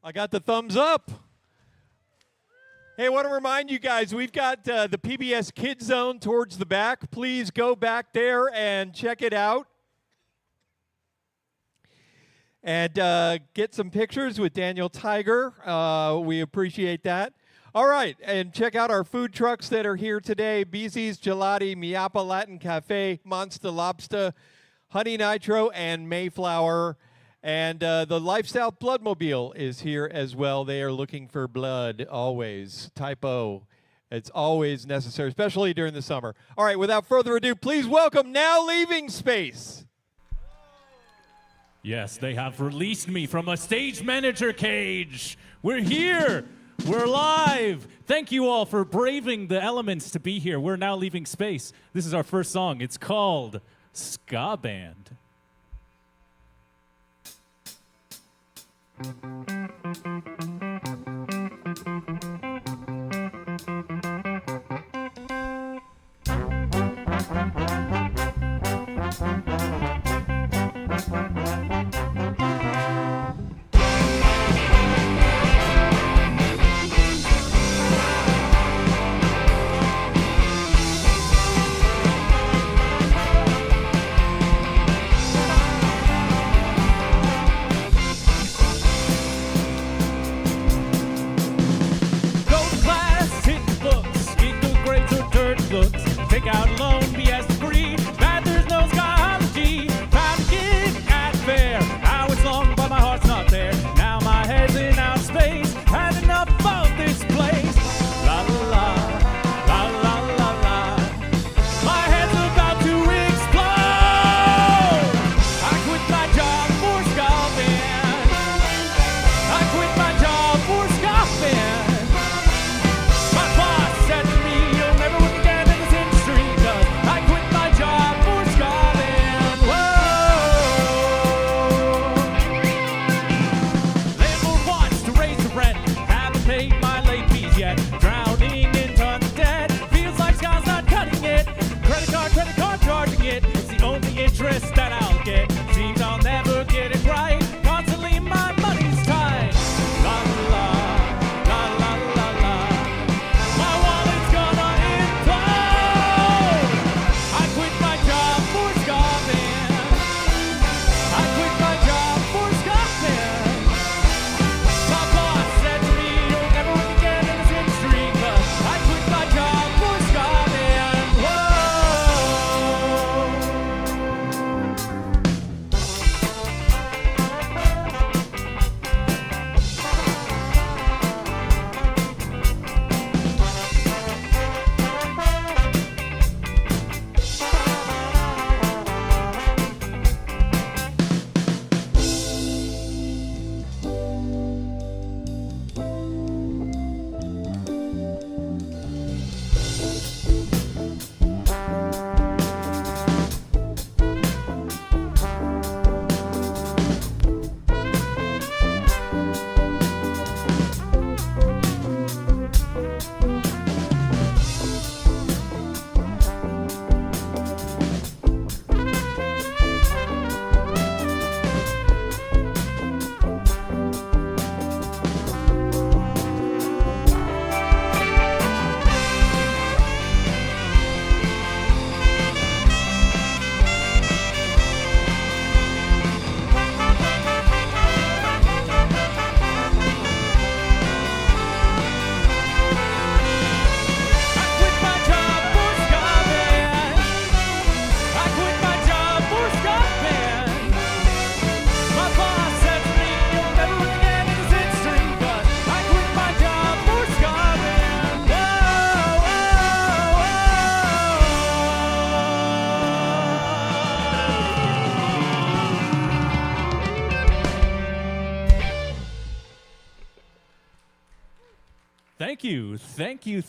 I got the thumbs up. Hey, I want to remind you guys, we've got the PBS Kids Zone towards the back. Please go back there and check it out. And get some pictures with Daniel Tiger. We appreciate that. All right, and check out our food trucks that are here today. Beezy's Gelati, Miapa Latin Cafe, Monster Lobster, Honey Nitro, and Mayflower. And the Lifestyle Bloodmobile is here as well. They are looking for blood, always. Type O. It's always necessary, especially during the summer. All right, without further ado, please welcome Now Leaving Space. Yes, they have released me from a stage manager cage. We're here. We're live. Thank you all for braving the elements to be here. We're Now Leaving Space. This is our first song. It's called Ska Band. Take out a loan, BS degree. Bad there's no skyology. Found a gig at fair. Hours long, but my heart's not there. Now my head's in outer space. Had enough of this place. La la la, la la la la. My head's about to explode. I quit my job for ska band. I quit my job for ska band. My boss said to me, you'll never work again in this industry. I quit my job for ska band. Whoa. Landlord wants to raise the rent. Haven't paid my late fees yet. Drowning in tons of debt. Feels like ska's not cutting it. Credit card charging it. It's the only interest that I'll get. Seems I'll never get it right. Constantly my money's tight. La la la, la la la la. My wallet's gonna implode. I quit my job for ska band. I quit my job for ska band. My boss said to me, you'll never work again in this industry. But I quit my job for ska band. Whoa.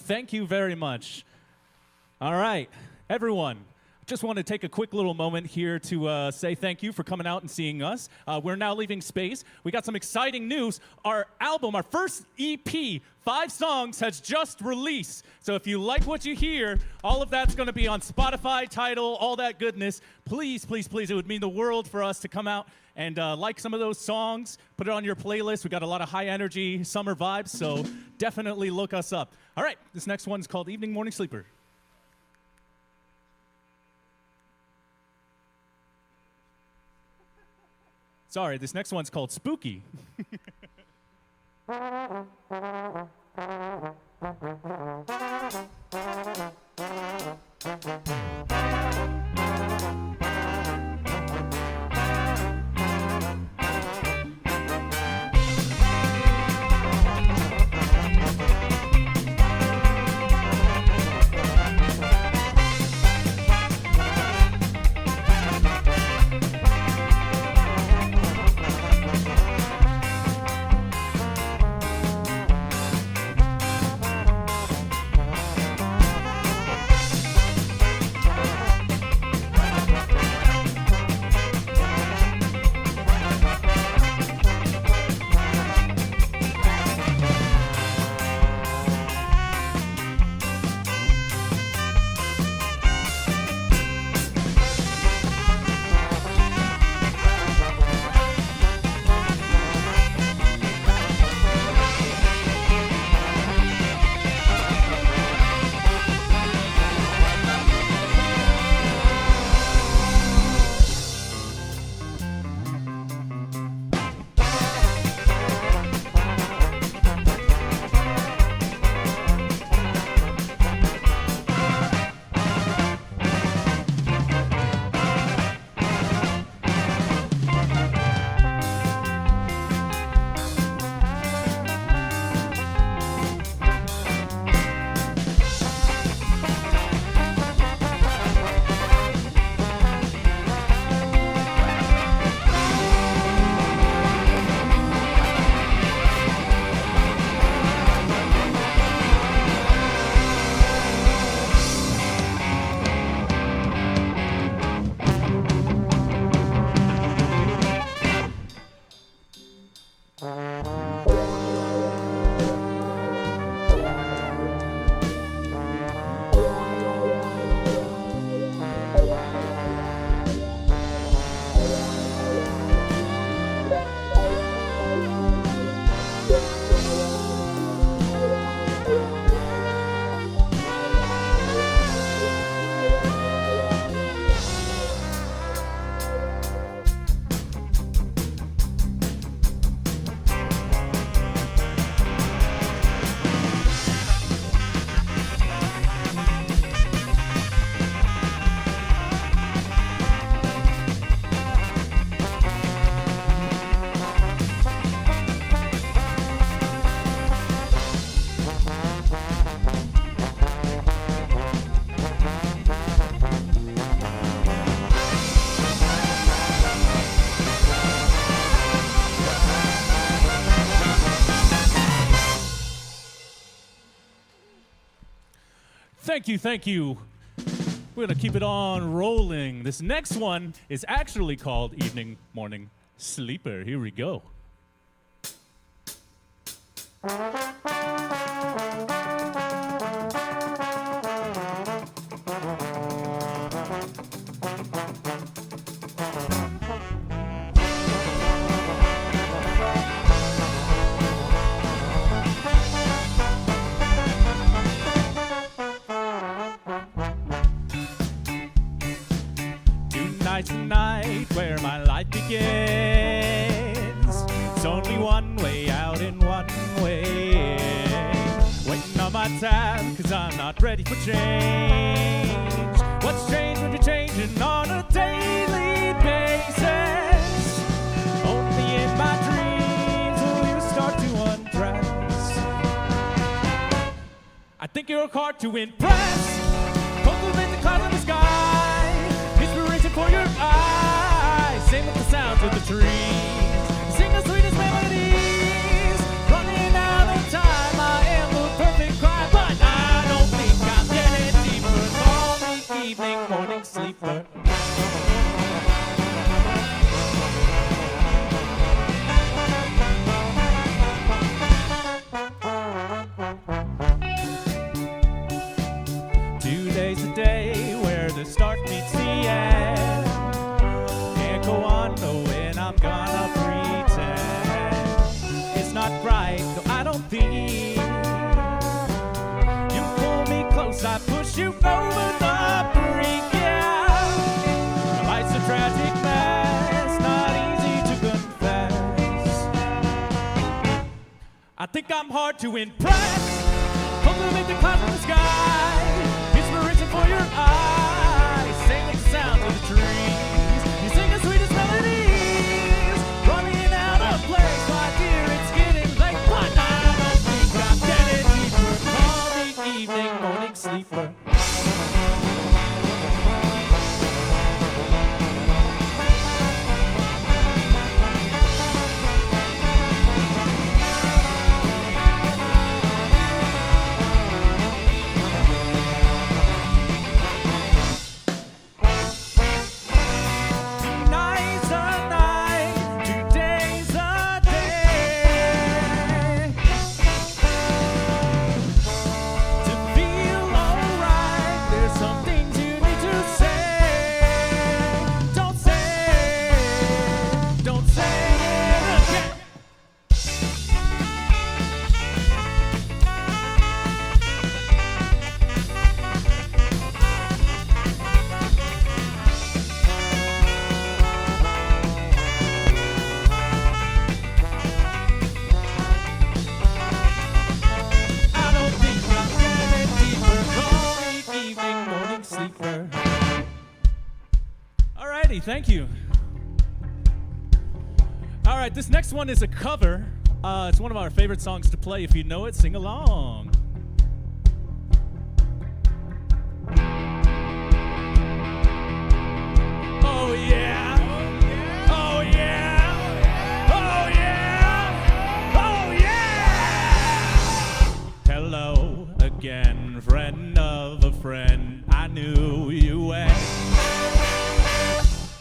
Thank you very much. All right, everyone, Just want to take a quick little moment here to say thank you for coming out and seeing us. We're now leaving space. We got some exciting news. Our album, our first EP, 5 songs, has just released. So if you like what you hear, all of that's going to be on Spotify, Tidal, all that goodness. Please, please, please, it would mean the world for us to come out and like some of those songs, put it on your playlist. We got a lot of high energy summer vibes, so definitely look us up. All right, this next one's called Evening Morning Sleeper. Sorry, this next one's called Spooky. Thank you, thank you. We're going to keep it on rolling. This next one is actually called Evening Morning Sleeper. Here we go. Tonight where my life begins, it's only one way out and one way in. Waiting on my time cause I'm not ready for change. What's changed when you're changing on a daily basis? Only in my dreams will you start to undress. I think you're hard to impress. Cultivate the clouds in the sky, for your eyes, sing with the sounds of the trees, sing the sweetest melodies, running out of time, I am the perfect crime, but I don't think I'm getting deeper, call me evening morning sleeper. wonder when I'm gonna pretend it's not right. No, I don't think you pull me close, I push you over the brink. Yeah, life's a tragic mess, not easy to confess. I think I'm hard to impress. Cultivate the clouds in the sky, inspiration for your eyes. Sing the sounds of the trees, you sing the sweetest melodies. Running out of place, my dear, it's getting late, but I don't think I'm getting deeper. Call me evening, morning sleeper. Thank you. All right, this next one is a cover. It's one of our favorite songs to play. If you know it, sing along. Oh yeah. Oh yeah. Oh yeah. Oh yeah. Hello again, friend of a friend. I knew you well.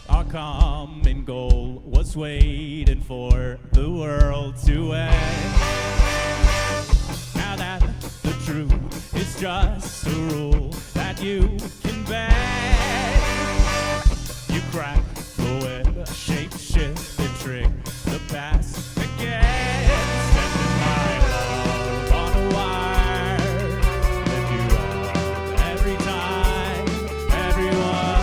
Our common goal was waiting for the world to end. Now that the truth is just a rule that you can bend, you crack the whip, shape shift and trick the past again. Setting my love on a wire that you love every time, everyone.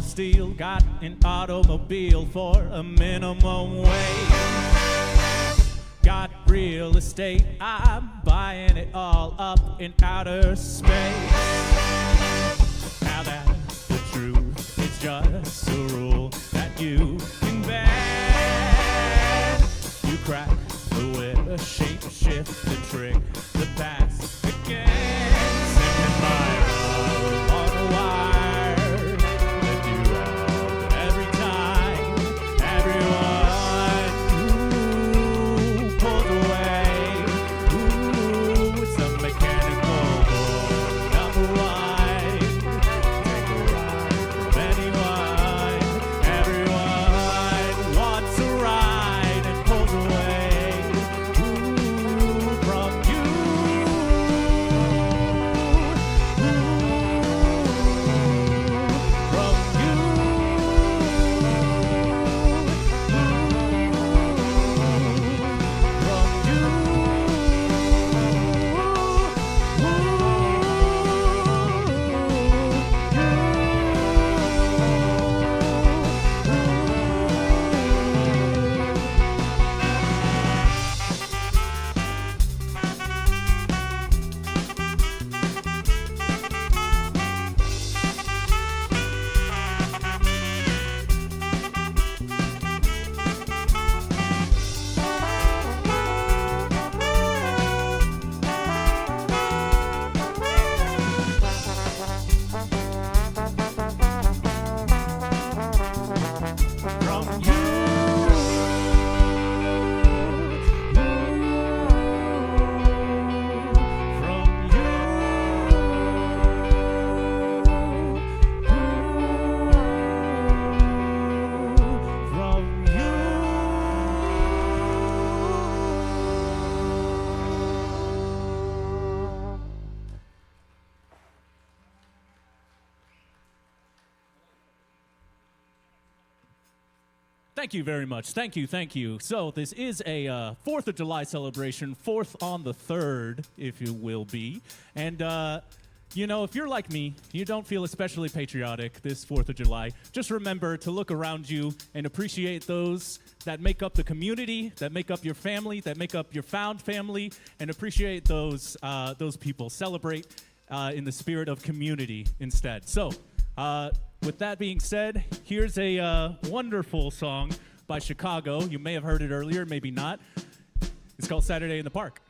Steel, got an automobile for a minimum wage. Got real estate, I'm buying it all up in outer space. Now that the truth is just a rule that you can bend, you crack the whip, shape, shift, the trick, the past again. Singing my love on a wire. Thank you very much. Thank you, thank you. So this is a 4th of July celebration, 4th on the 3rd, if you will be. And, you know, if you're like me, you don't feel especially patriotic this 4th of July, just remember to look around you and appreciate those that make up the community, that make up your family, that make up your found family, and appreciate those people. Celebrate in the spirit of community instead. So, with that being said, here's a wonderful song by Chicago. You may have heard it earlier, maybe not. It's called Saturday in the Park.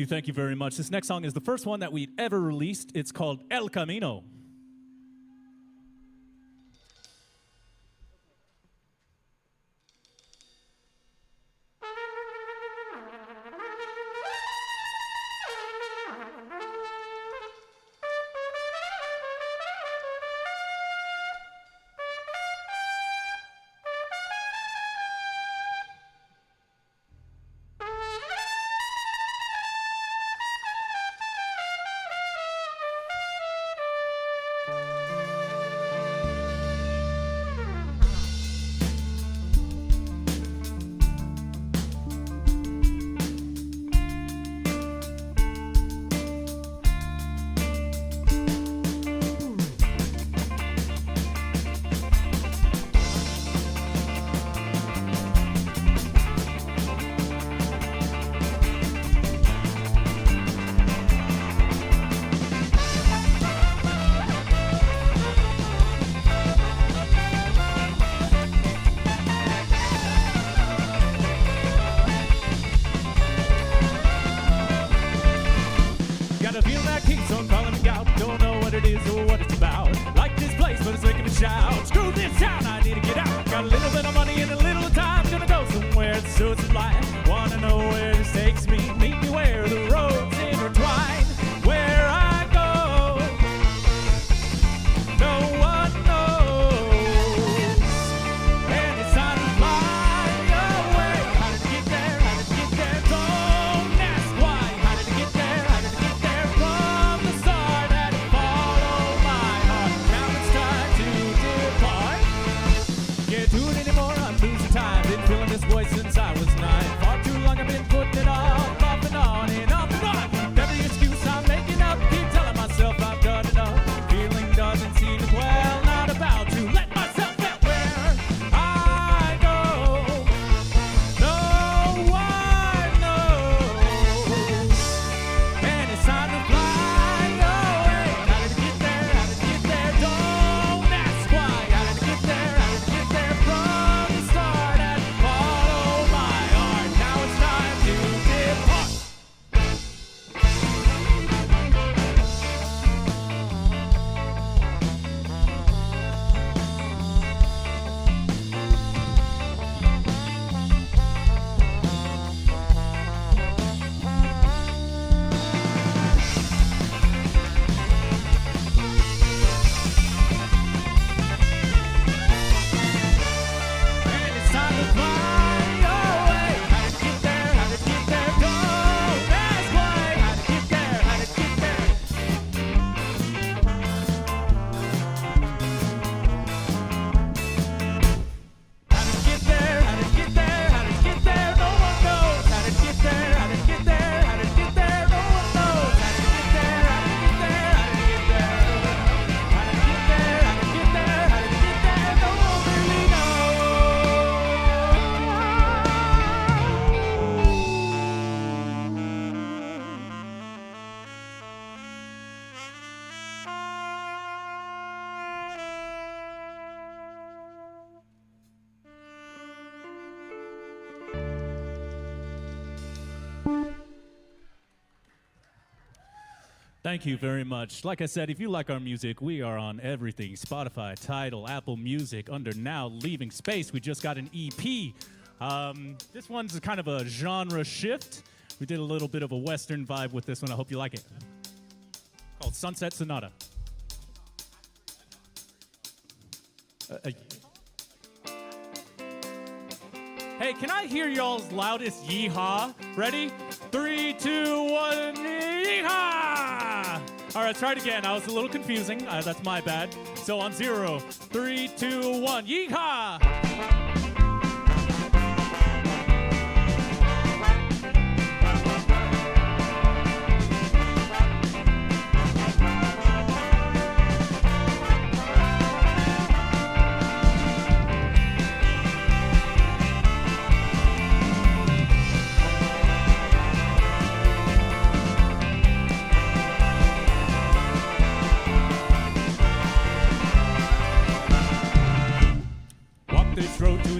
Thank you very much. This next song is the first one that we'd ever released. It's called El Camino. know what it's about. Like this place, but it's making a shout. Screw this town, I need to get out. Got a little bit of money and a little time. Gonna go somewhere that's so sublime. Wanna know where this takes me. Meet me where the roads intertwine. Where I go, no one knows. And it's time to fly away. How did it get there? How did it get there? Don't ask why. How did it get there? How did it get there? From the start, had to follow my heart. Now it's time to depart. Can't do it anymore, I'm losing time. Been feeling this voice since I was 9. Far too long I've been putting it off and on and off and on. Every excuse I'm making up, keep telling myself I've done enough. Feeling doesn't seem as well, not about to let myself get where I go. No one knows. And it's time to fly away. How did it get there? How did it get there? Don't ask why. How did it get there? How did it get there? From the start and follow my heart. Now it's time to depart. And it's time to fly away. How did it get there? How did it get there? Don't ask why. How did it get there? How did it get there? How did it get there? How did it get there? How did it get there? No one knows. How did it get there? How did it get there? How did it get there? No one knows. How did it get there? How did it get there? How did it get there? How did it get there? How did it get there? How did it get there? No one really Thank you very much. Like I said, if you like our music, we are on everything. Spotify, Tidal, Apple Music, under Now Leaving Space. We just got an EP. This one's kind of a genre shift. We did a little bit of a Western vibe with this one. I hope you like it. Called Sunset Sonata. Hey, can I hear y'all's loudest yeehaw? Ready? 3, 2, 1, yeehaw! All right, try it again. I was a little confusing. That's my bad. So on 0, 3, 2, 1, yeehaw! Walk this road to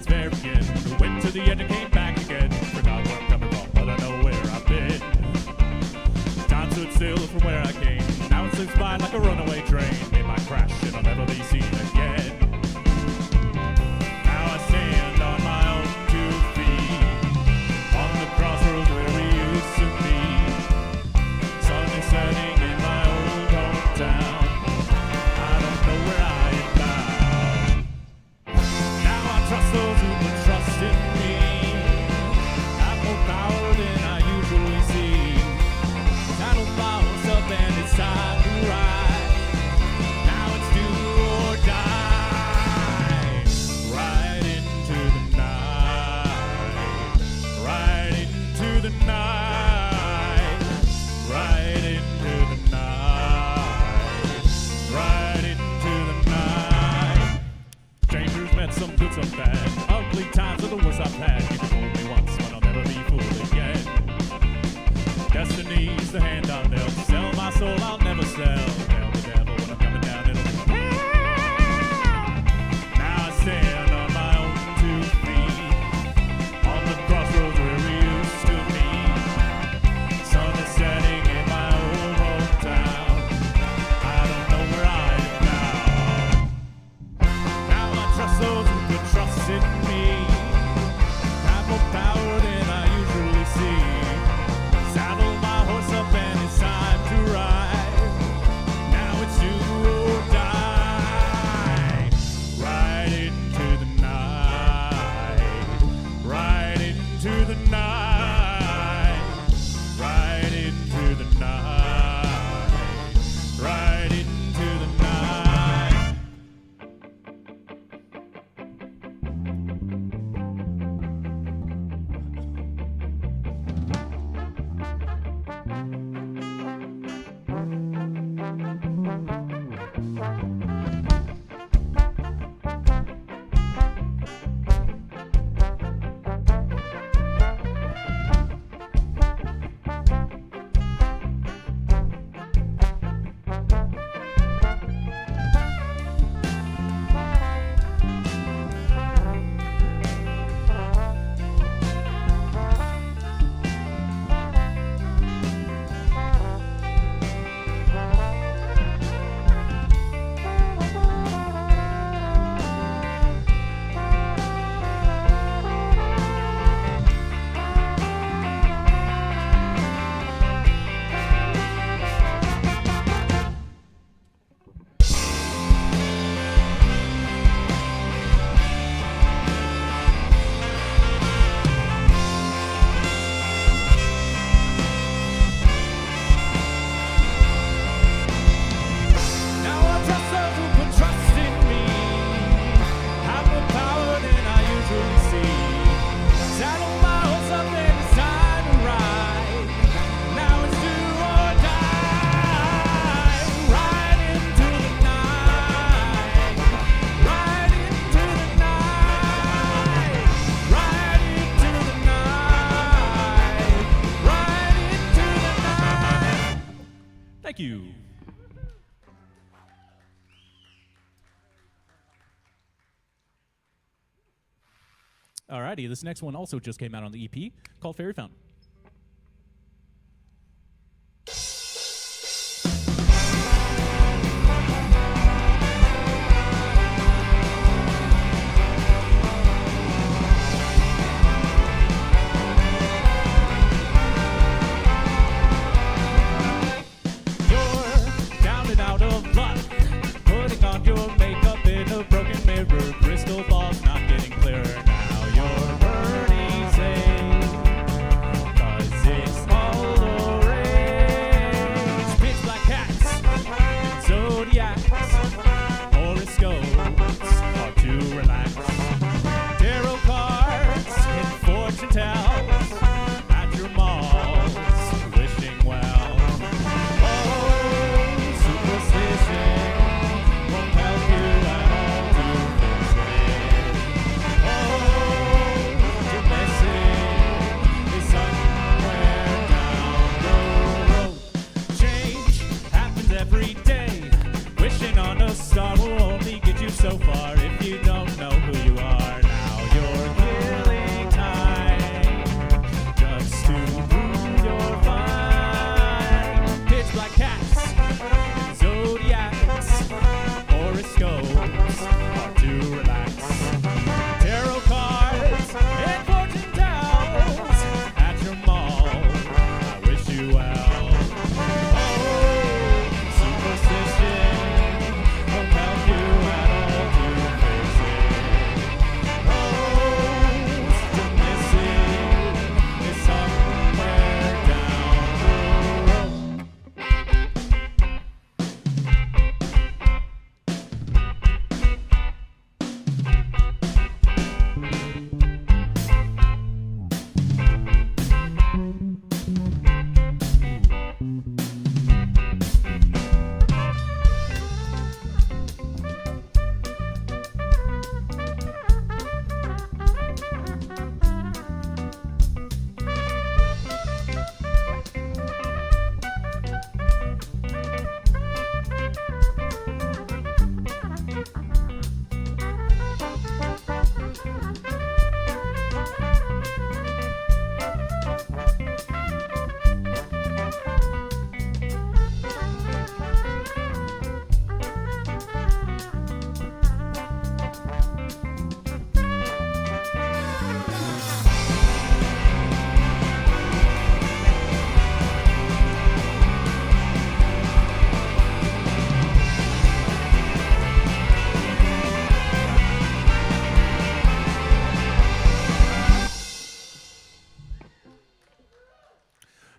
Alrighty, this next one also just came out on the EP called Fairy Fountain.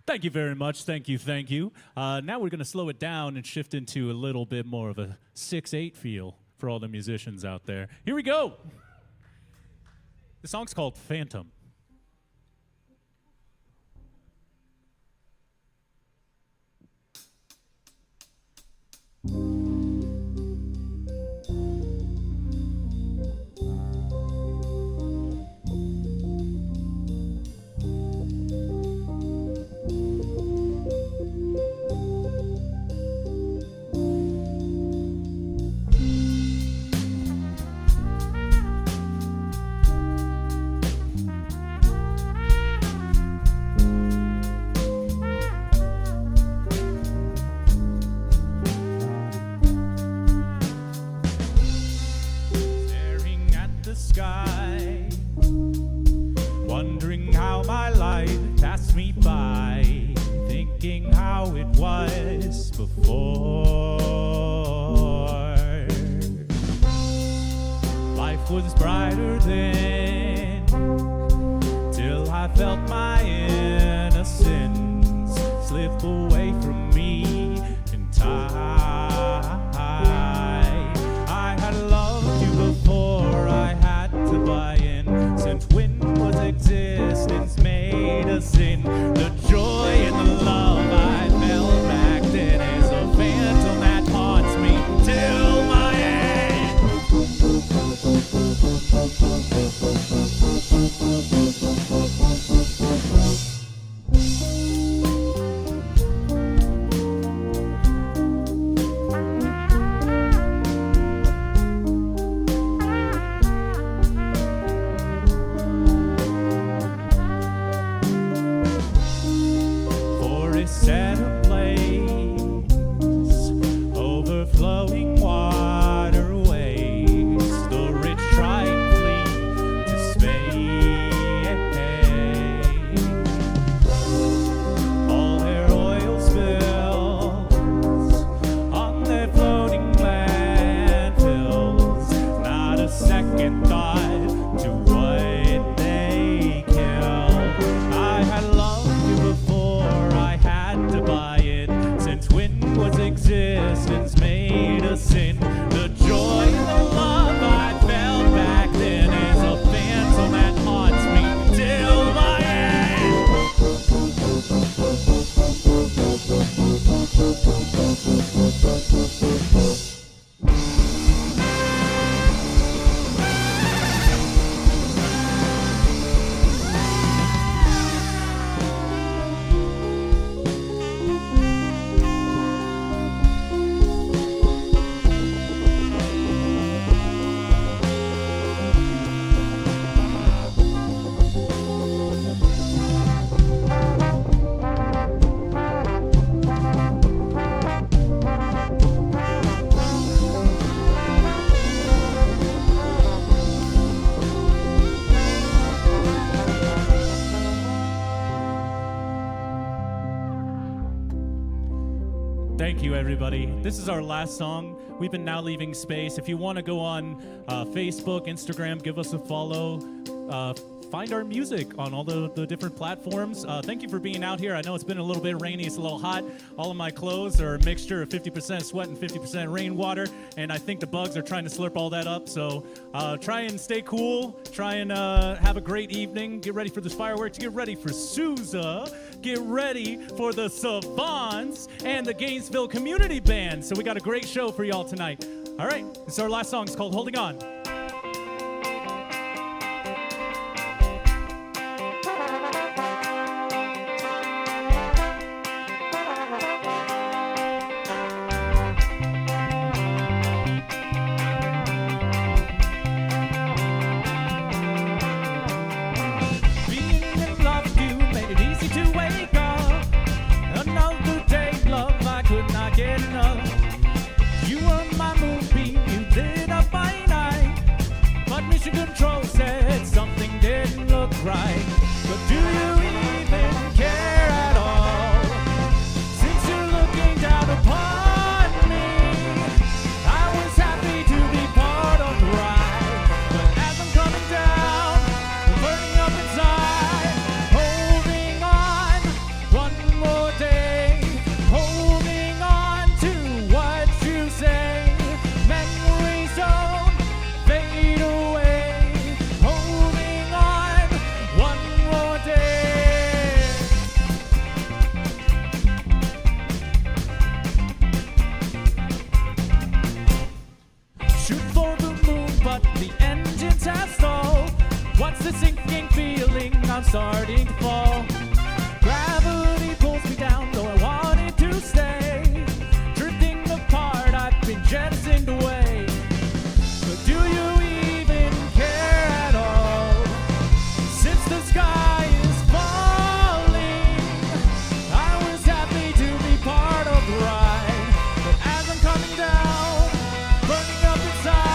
Thank you very much. Thank you. Thank you. Now we're going to slow it down and shift into a little bit more of a 6/8 feel for all the musicians out there. Here we go. The song's called Phantom. Sky, wondering how my life passed me by, thinking how it was before. Life was brighter then, till I felt my innocence slip away from me in time. I had loved you before I had to buy in, since when was existence made a sin? The joy and the love I felt back then is a phantom that haunts me till my end. Thank you, everybody. This is our last song. We've been Now Leaving Space. If you want to go on Facebook, Instagram, give us a follow. Find our music on all the different platforms. Thank you for being out here. I know it's been a little bit rainy. It's a little hot. All of my clothes are a mixture of 50% sweat and 50% rainwater, and I think the bugs are trying to slurp all that up. So try and stay cool. Try and have a great evening. Get ready for the fireworks. Get ready for Sooza. Get ready for the Savants and the Gainesville Community Band. So we got a great show for y'all tonight. All right, this is our last song. It's called Holding On. Control said something didn't look right, but do you even care at all? Since you're looking down upon me, I was happy to be part of the ride, but as I'm coming down, I'm burning up inside, holding on one more day, holding on to what you say. Memories don't fade away. What's the sinking feeling? I'm starting to fall. Gravity pulls me down, though I wanted to stay. Drifting apart, I've been jettisoned away. But do you even care at all? Since the sky is falling, I was happy to be part of the ride. But as I'm coming down, burning up inside,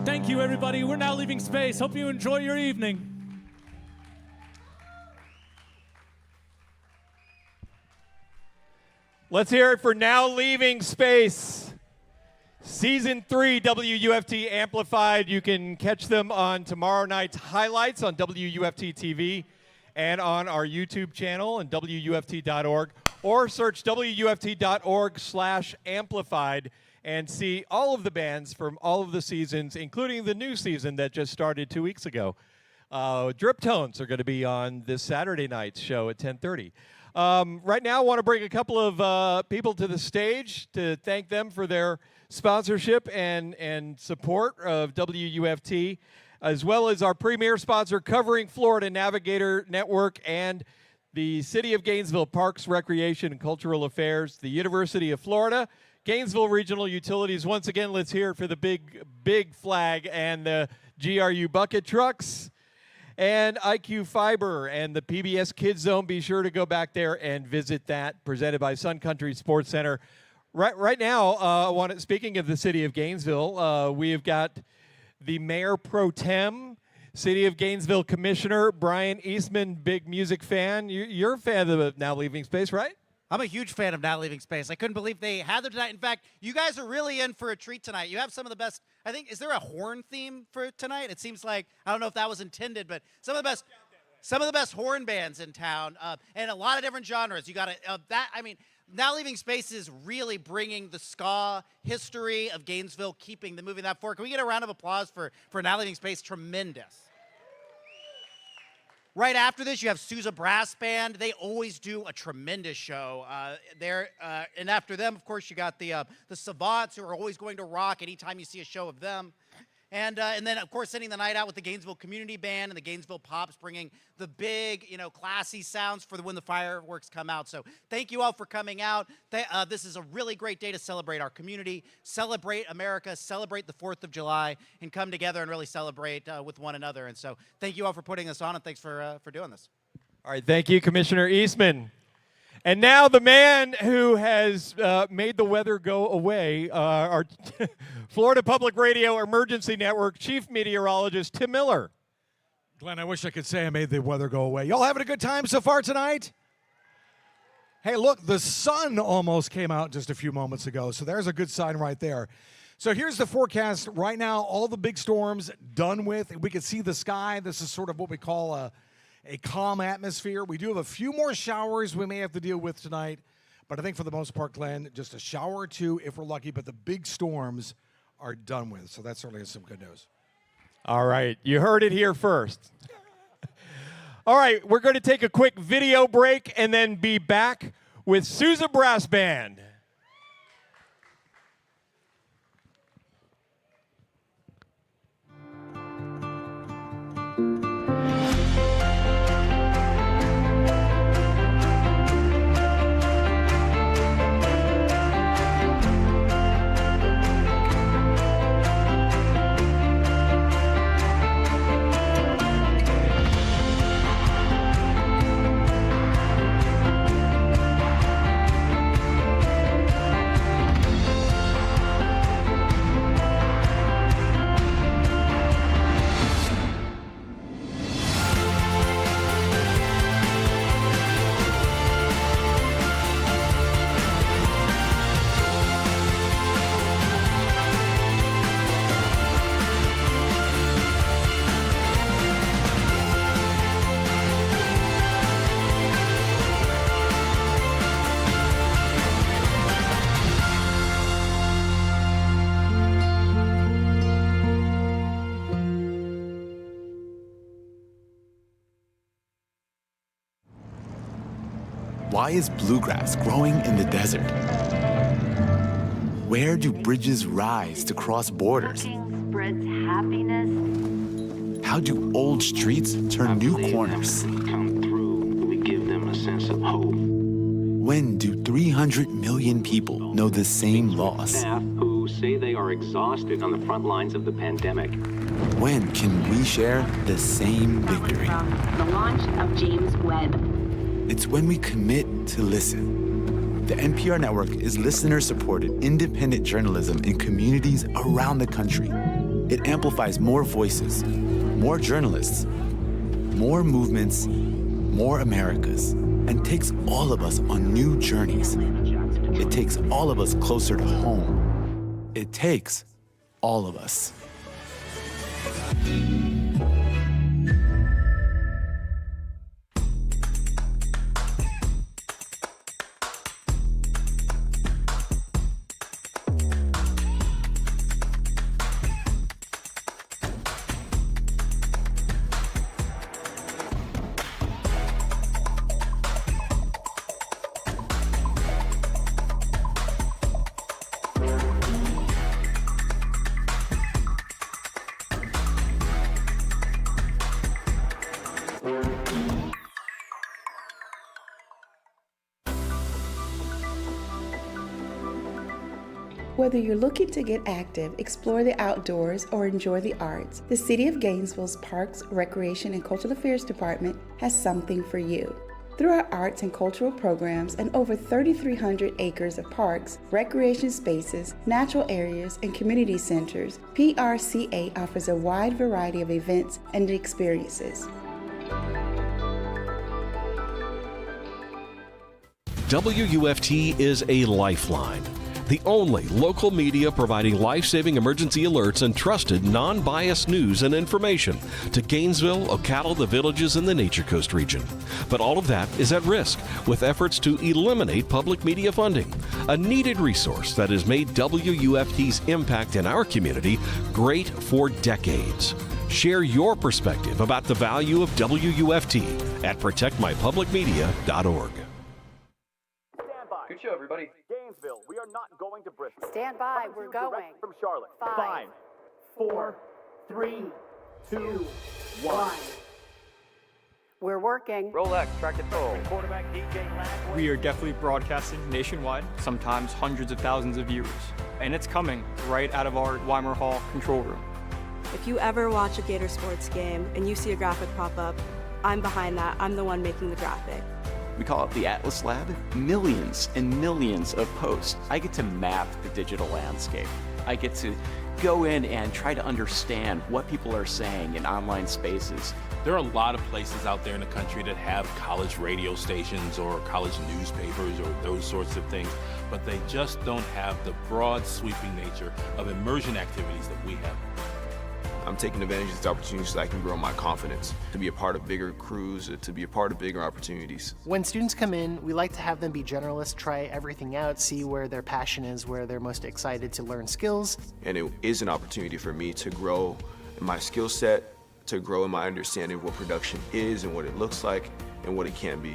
Thank you, everybody. We're now leaving space. Hope you enjoy your evening. Let's hear it for Now Leaving Space. Season 3 WUFT Amplified. You can catch them on tomorrow night's highlights on WUFT-TV and on our YouTube channel and WUFT.org, or search WUFT.org/amplified and see all of the bands from all of the seasons, including the new season that just started 2 weeks ago. Drip Tones are going to be on this Saturday night's show at 10:30. Right now, I want to bring a couple of people to the stage to thank them for their sponsorship and support of WUFT, as well as our premier sponsor covering Florida, Navigator Network, and the City of Gainesville Parks, Recreation, and Cultural Affairs, the University of Florida, Gainesville Regional Utilities. Once again, let's hear it for the big flag and the GRU bucket trucks, and IQ Fiber and the PBS Kids Zone. Be sure to go back there and visit that, presented by Sun Country Sports Center. Right now, speaking of the City of Gainesville, we have got the Mayor Pro Tem, City of Gainesville Commissioner Brian Eastman, big music fan. You're a fan of Now Leaving Space, right? I'm a huge fan of Not Leaving Space. I couldn't believe they had them tonight. In fact, you guys are really in for a treat tonight. You have some of the best, I think, is there a horn theme for tonight? It seems like, I don't know if that was intended, but some of the best horn bands in town, and a lot of different genres. You got Now Leaving Space is really bringing the ska history of Gainesville, moving that forward. Can we get a round of applause for Now Leaving Space? Tremendous. Right after this, you have Souza Brass Band. They always do a tremendous show there. And after them, of course, you got the Savants, who are always going to rock anytime you see a show of them. And then, of course, ending the night out with the Gainesville Community Band and the Gainesville Pops, bringing the big, classy sounds for when the fireworks come out. So thank you all for coming out. This is a really great day to celebrate our community, celebrate America, celebrate the 4th of July, and come together and really celebrate with one another. And so thank you all for putting this on, and thanks for doing this. All right, thank you, Commissioner Eastman. And now the man who has made the weather go away, our Florida Public Radio Emergency Network Chief Meteorologist, Tim Miller. Glenn, I wish I could say I made the weather go away. Y'all having a good time so far tonight? Hey, look, the sun almost came out just a few moments ago, so there's a good sign right there. So here's the forecast right now. All the big storms done with. We can see the sky. This is sort of what we call a calm atmosphere. We do have a few more showers we may have to deal with tonight, but I think for the most part, Glenn, just a shower or two if we're lucky, but the big storms are done with, so that certainly is some good news. All right, you heard it here first. All right, we're going to take a quick video break and then be back with Souza Brass Band. Why is bluegrass growing in the desert? Where do bridges rise to cross borders? Spreads happiness. How do old streets turn new corners? Come through, we give them a sense of hope. When do 300 million people know the same loss? Staff who say they are exhausted on the front lines of the pandemic. When can we share the same victory? From the launch of James Webb. It's when we commit to listen. The NPR network is listener-supported, independent journalism in communities around the country. It amplifies more voices, more journalists, more movements, more Americas, and takes all of us on new journeys. It takes all of us closer to home. It takes all of us. Whether you're looking to get active, explore the outdoors, or enjoy the arts, the City of Gainesville's Parks, Recreation, and Cultural Affairs Department has something for you. Through our arts and cultural programs and over 3,300 acres of parks, recreation spaces, natural areas, and community centers, PRCA offers a wide variety of events and experiences. WUFT is a lifeline, the only local media providing life-saving emergency alerts and trusted, non-biased news and information to Gainesville, Ocala, the Villages, and the Nature Coast region. But all of that is at risk with efforts to eliminate public media funding, a needed resource that has made WUFT's impact in our community great for decades. Share your perspective about the value of WUFT at protectmypublicmedia.org. Good show, everybody. Gainesville, we are not going to Bristol. Stand by, we're going. From Charlotte. 5, 4, 3, 2, 1. We're working. Rolex, track and roll. Quarterback DJ Landry. We are definitely broadcasting nationwide, sometimes hundreds of thousands of viewers. And it's coming right out of our Weimer Hall control room. If you ever watch a Gator sports game and you see a graphic pop up, I'm behind that. I'm the one making the graphic. We call it the Atlas Lab. Millions and millions of posts. I get to map the digital landscape. I get to go in and try to understand what people are saying in online spaces. There are a lot of places out there in the country that have college radio stations or college newspapers or those sorts of things, but they just don't have the broad, sweeping nature of immersion activities that we have. I'm taking advantage of this opportunity so I can grow my confidence, to be a part of bigger crews, to be a part of bigger opportunities. When students come in, we like to have them be generalists, try everything out, see where their passion is, where they're most excited to learn skills. And it is an opportunity for me to grow in my skill set, to grow in my understanding of what production is and what it looks like and what it can be.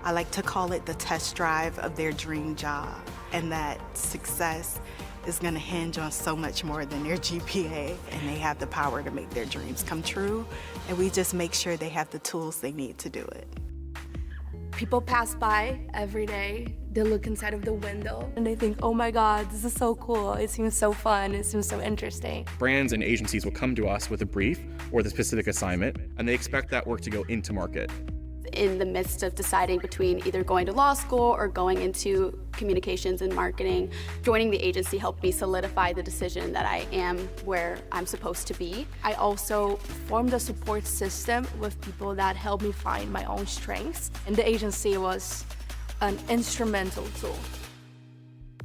I like to call it the test drive of their dream job, and that success is going to hinge on so much more than their GPA, and they have the power to make their dreams come true, and we just make sure they have the tools they need to do it. People pass by every day, they look inside of the window, and they think, oh my God, this is so cool, it seems so fun, it seems so interesting. Brands and agencies will come to us with a brief or the specific assignment, and they expect that work to go into market. In the midst of deciding between either going to law school or going into communications and marketing, joining the agency helped me solidify the decision that I am where I'm supposed to be. I also formed a support system with people that helped me find my own strengths, and the agency was an instrumental tool.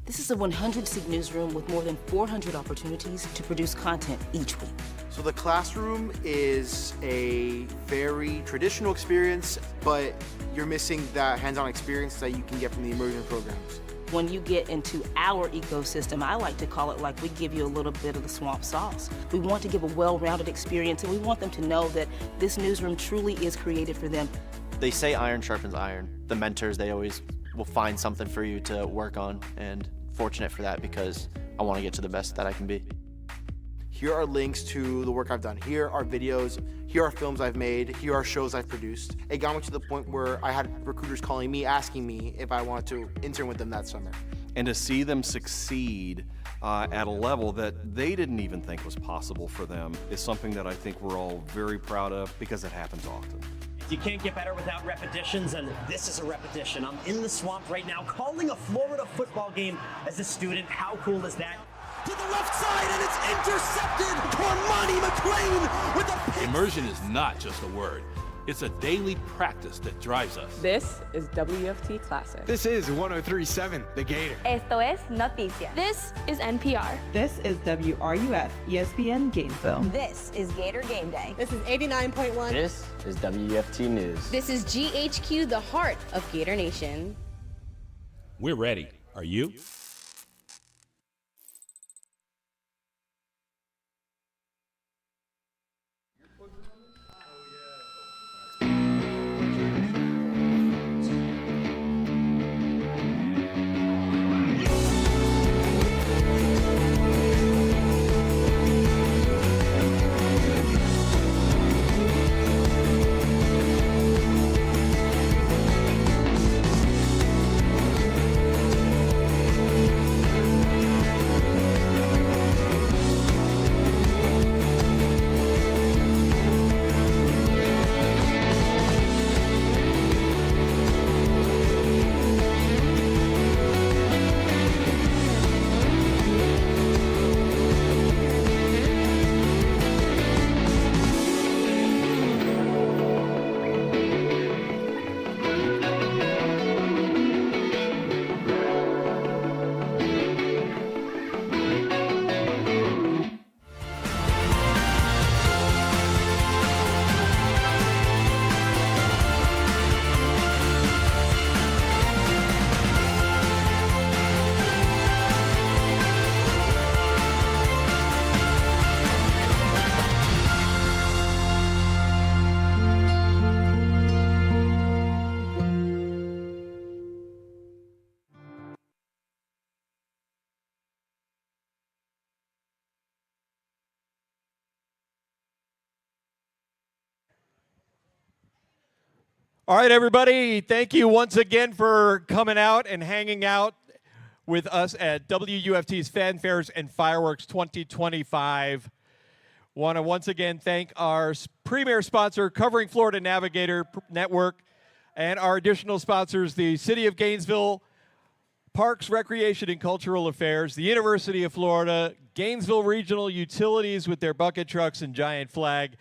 This is a 100-seat newsroom with more than 400 opportunities to produce content each week. So the classroom is a very traditional experience, but you're missing that hands-on experience that you can get from the immersion programs. When you get into our ecosystem, I like to call it like we give you a little bit of the swamp sauce. We want to give a well-rounded experience, and we want them to know that this newsroom truly is created for them. They say iron sharpens iron. The mentors, they always will find something for you to work on, and fortunate for that because I want to get to the best that I can be. Here are links to the work I've done. Here are videos, here are films I've made, here are shows I've produced. It got me to the point where I had recruiters calling me, asking me if I wanted to intern with them that summer. And to see them succeed at a level that they didn't even think was possible for them is something that I think we're all very proud of because it happens often. You can't get better without repetitions, and this is a repetition. I'm in the swamp right now calling a Florida football game as a student. How cool is that? To the left side, and it's intercepted. Cormani McLean with a pick. Immersion is not just a word. It's a daily practice that drives us. This is WFT Classic. This is 103.7 The Gator. Esto es Noticias. This is NPR. This is WRUF, ESPN Gainesville. This is Gator Game Day. This is 89.1. This is WFT News. This is GHQ, the heart of Gator Nation. We're ready. Are you? All right, everybody, thank you once again for coming out and hanging out with us at WUFT's Fanfares and Fireworks 2025. Want to once again thank our premier sponsor, Covering Florida Navigator Network, and our additional sponsors, the City of Gainesville, Parks, Recreation, and Cultural Affairs, the University of Florida, Gainesville Regional Utilities with their bucket trucks and giant flag.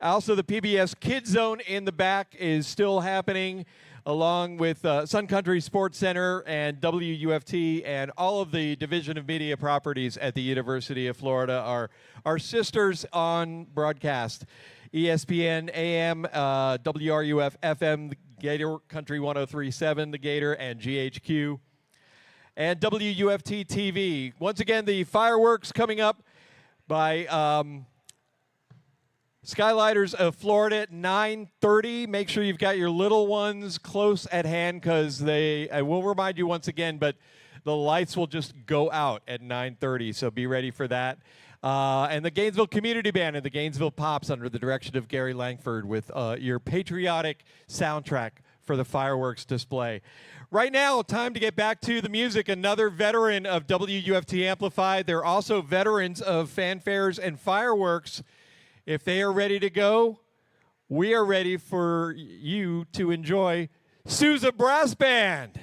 Also, the PBS Kids Zone in the back is still happening, along with Sun Country Sports Center and WUFT and all of the Division of Media properties at the University of Florida, our sisters on broadcast. ESPN AM, WRUF-FM, the Gator Country 103.7, the Gator, and GHQ. And WUFT-TV. Once again, the fireworks coming up by Skylighters of Florida at 9:30. Make sure you've got your little ones close at hand, because I will remind you once again, but the lights will just go out at 9:30, so be ready for that. And the Gainesville Community Band and the Gainesville Pops under the direction of Gary Langford with your patriotic soundtrack for the fireworks display. Right now, time to get back to the music. Another veteran of WUFT Amplified. They're also veterans of Fanfares and Fireworks. If they are ready to go, we are ready for you to enjoy Souza Brass Band.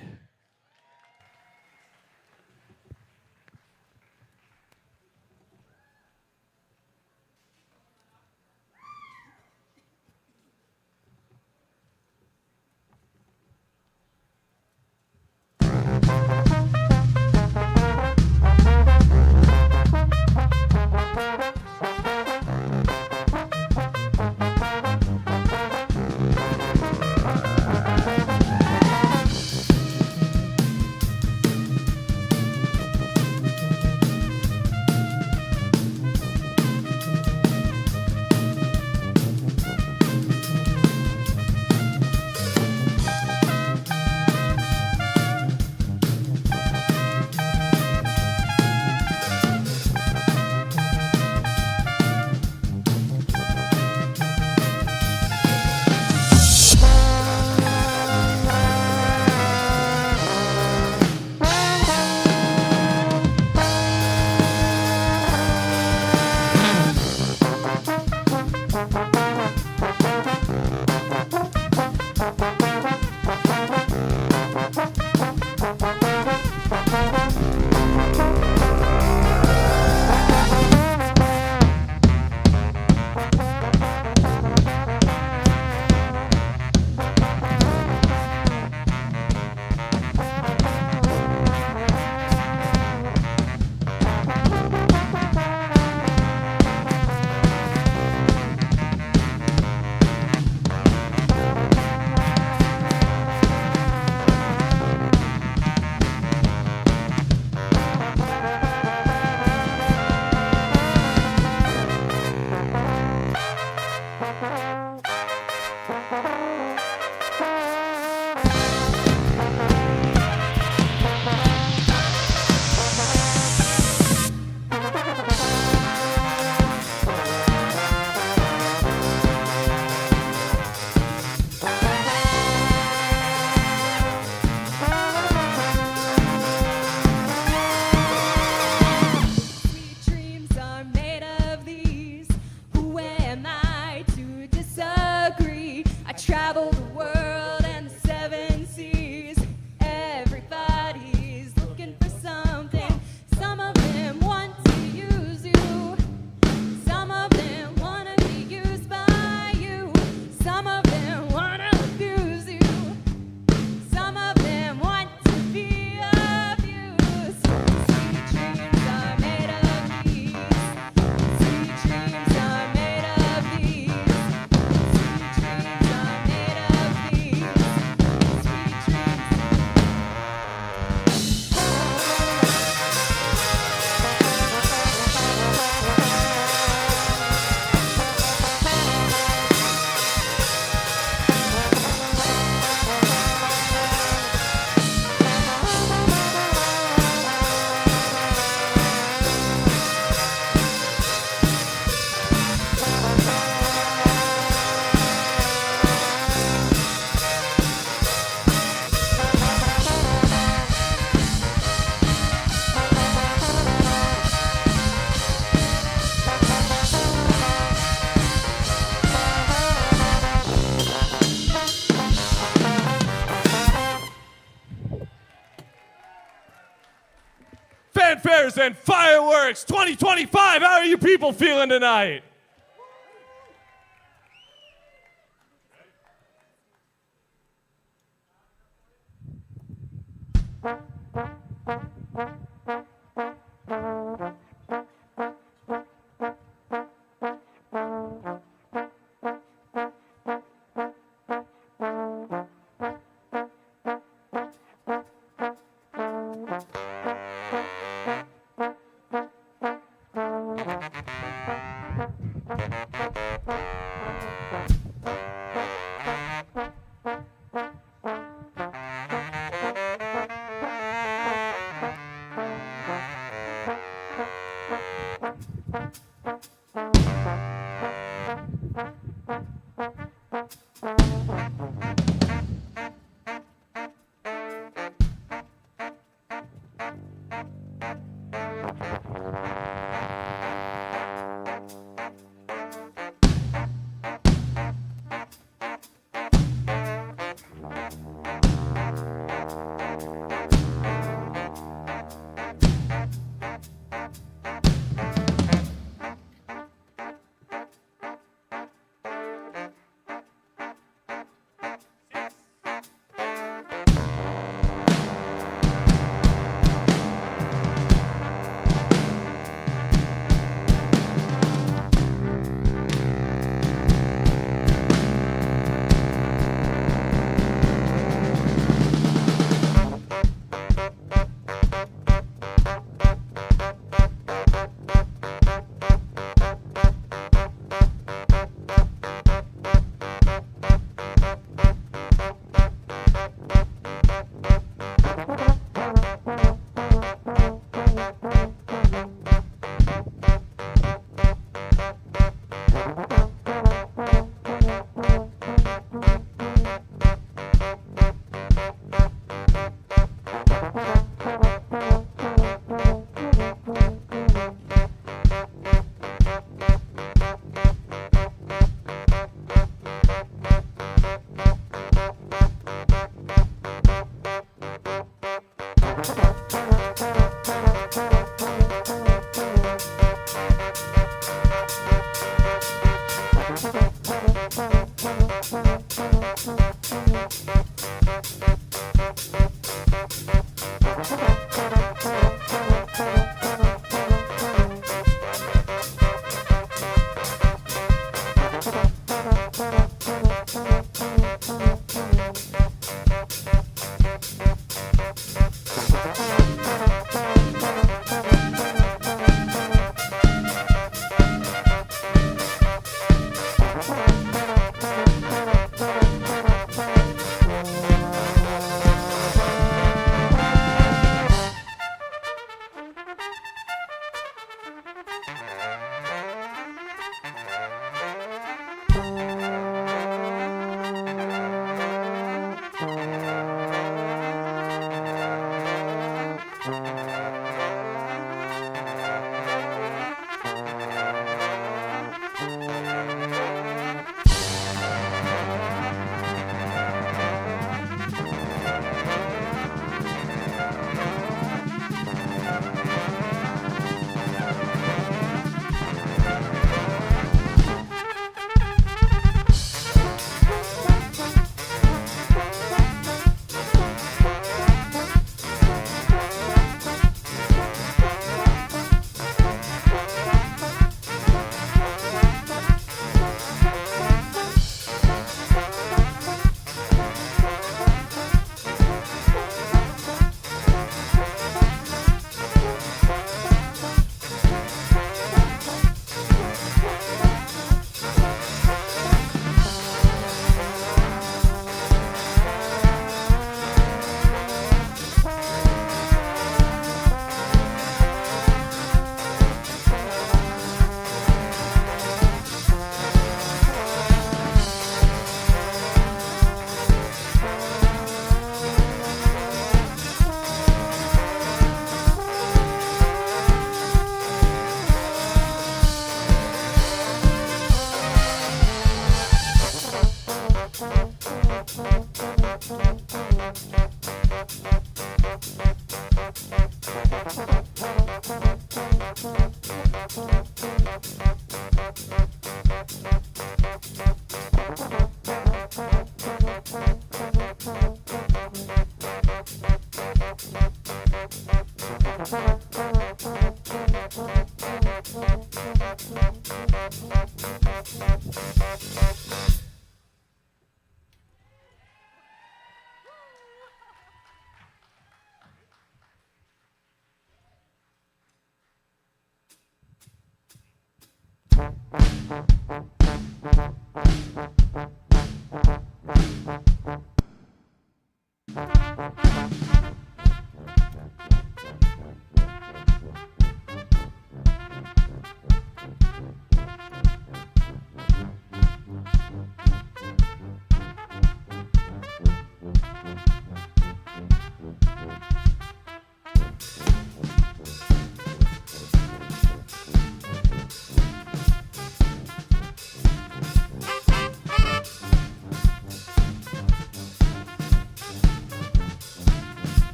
Fanfares and Fireworks 2025. How are you people feeling tonight?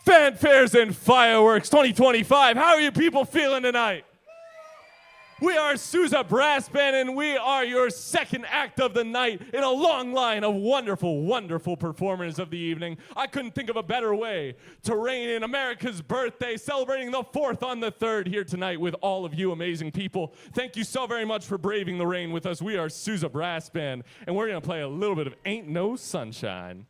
Fanfares and Fireworks 2025. How are you people feeling tonight? We are Souza Brass Band, and we are your second act of the night in a long line of wonderful, wonderful performers of the evening. I couldn't think of a better way to reign in America's birthday, celebrating the 4th on the 3rd here tonight with all of you amazing people. Thank you so very much for braving the rain with us. We are Souza Brass Band, and we're going to play a little bit of Ain't No Sunshine.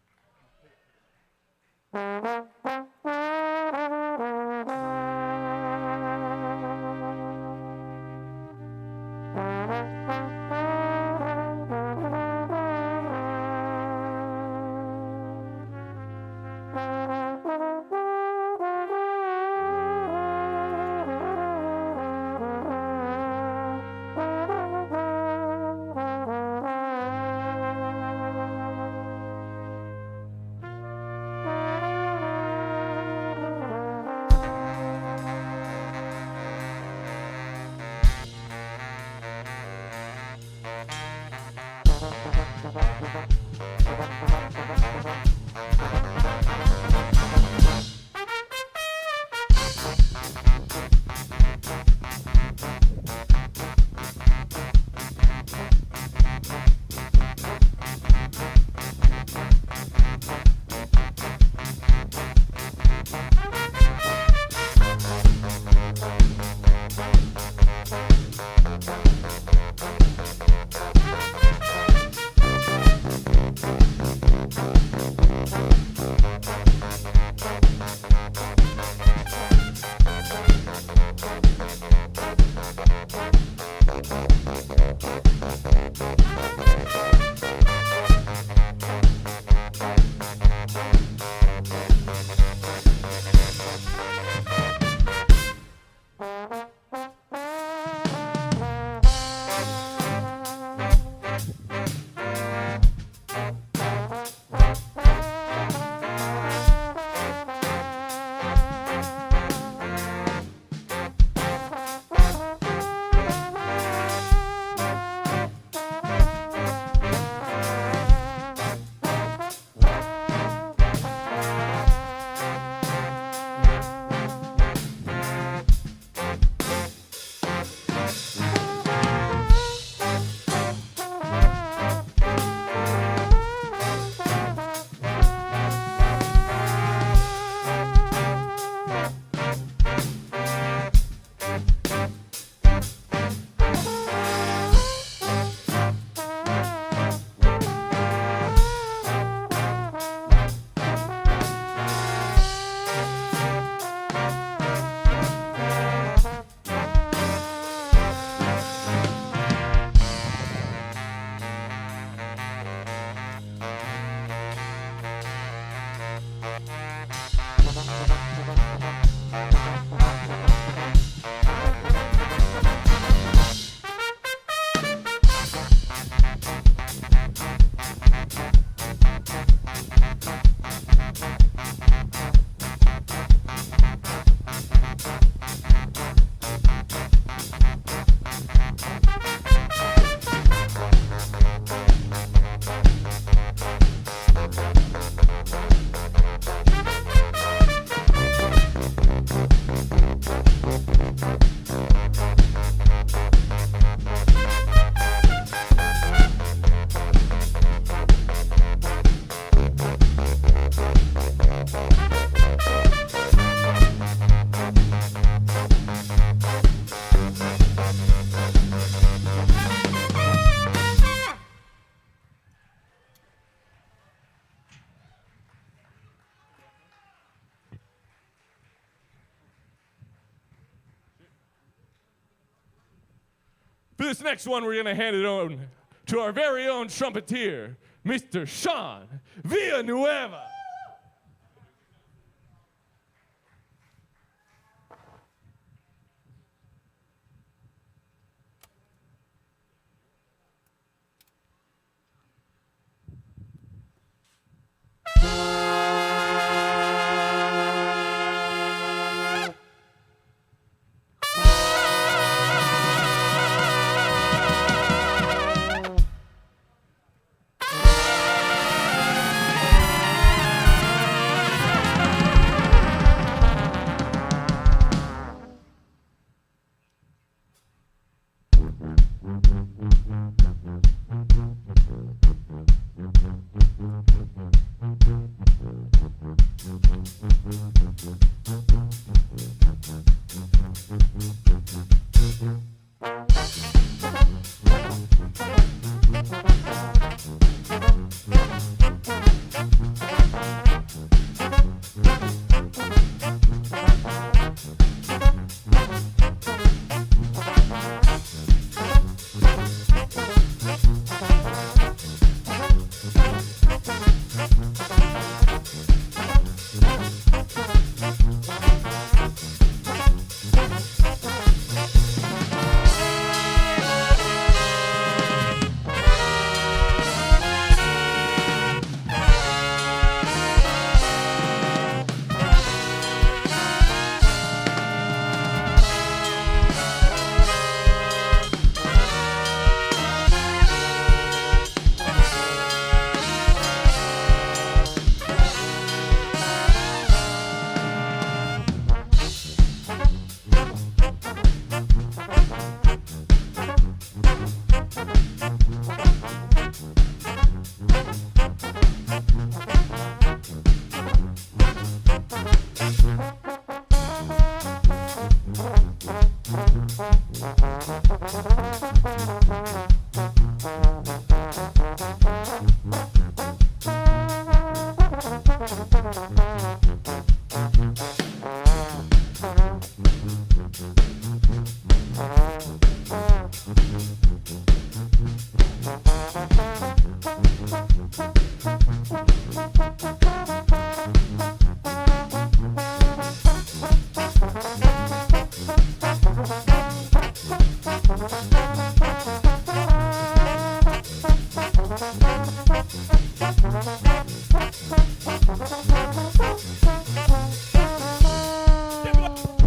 For this next one, we're going to hand it on to our very own trumpeter, Mr. Sean Villanueva.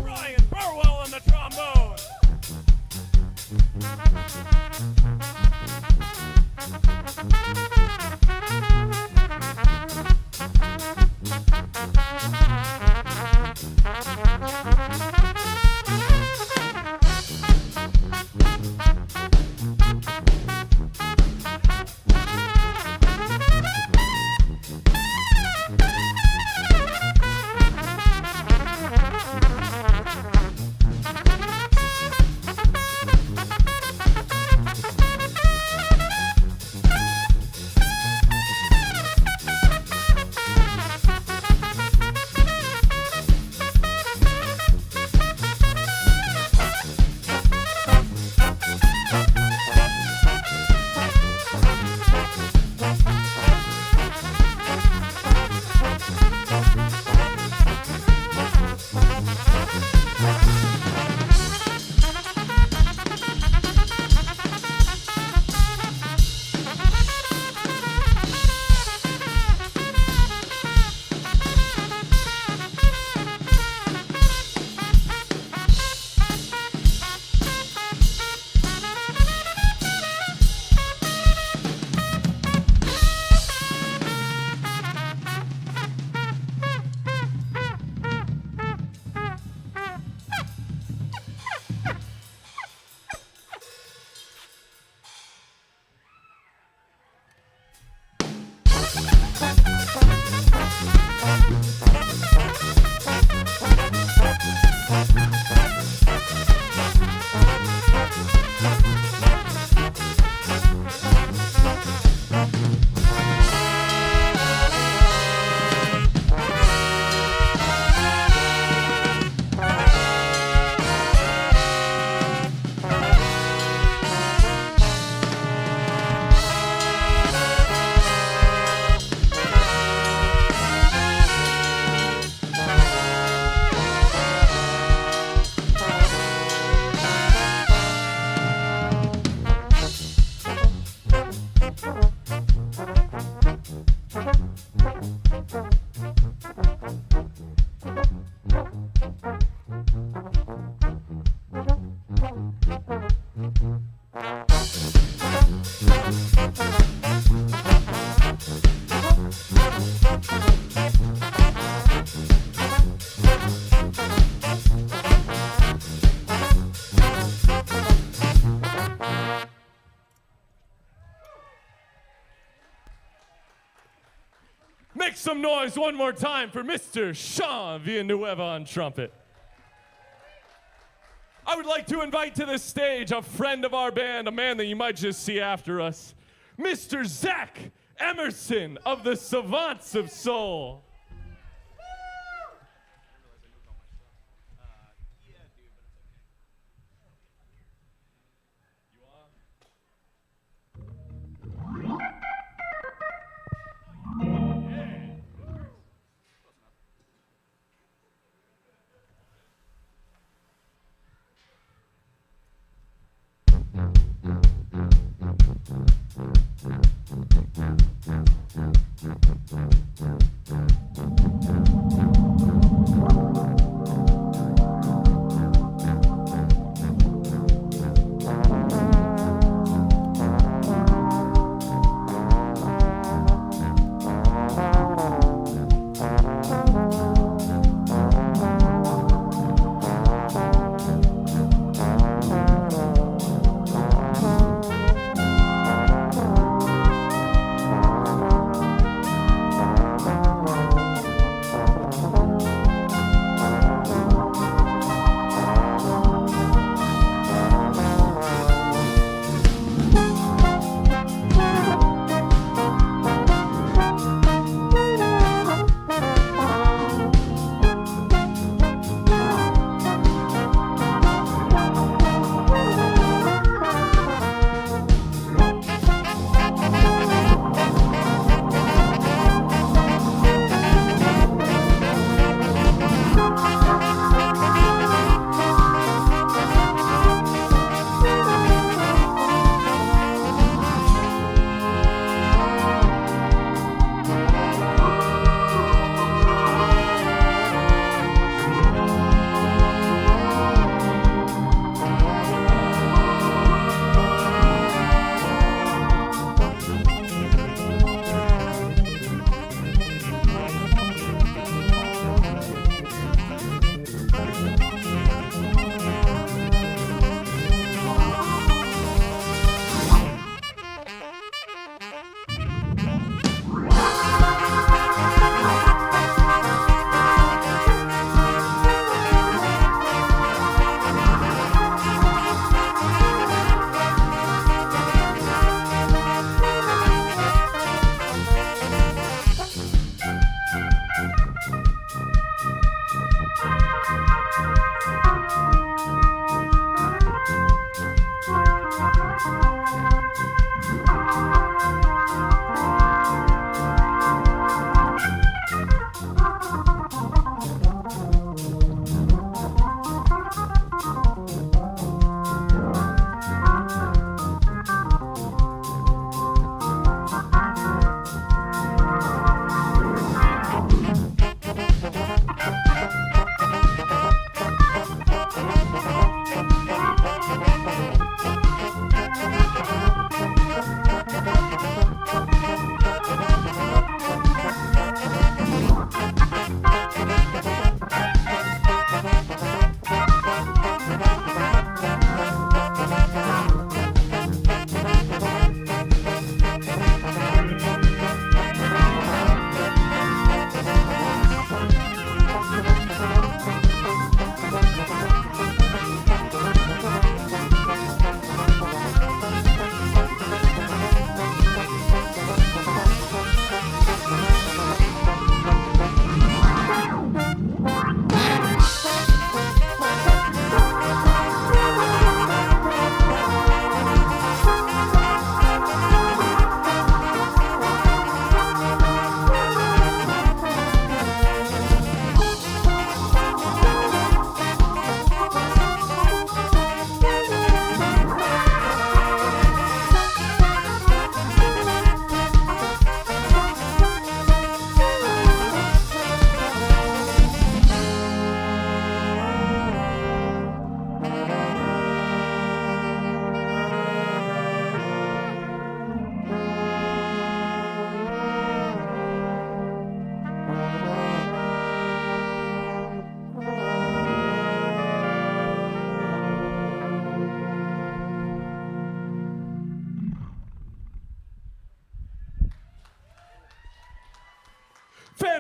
Brian Burwell on the trombone. Make some noise one more time for Mr. Sean Villanueva on trumpet. I would like to invite to the stage a friend of our band, a man that you might just see after us, Mr. Zach Emerson of the Savants of Soul.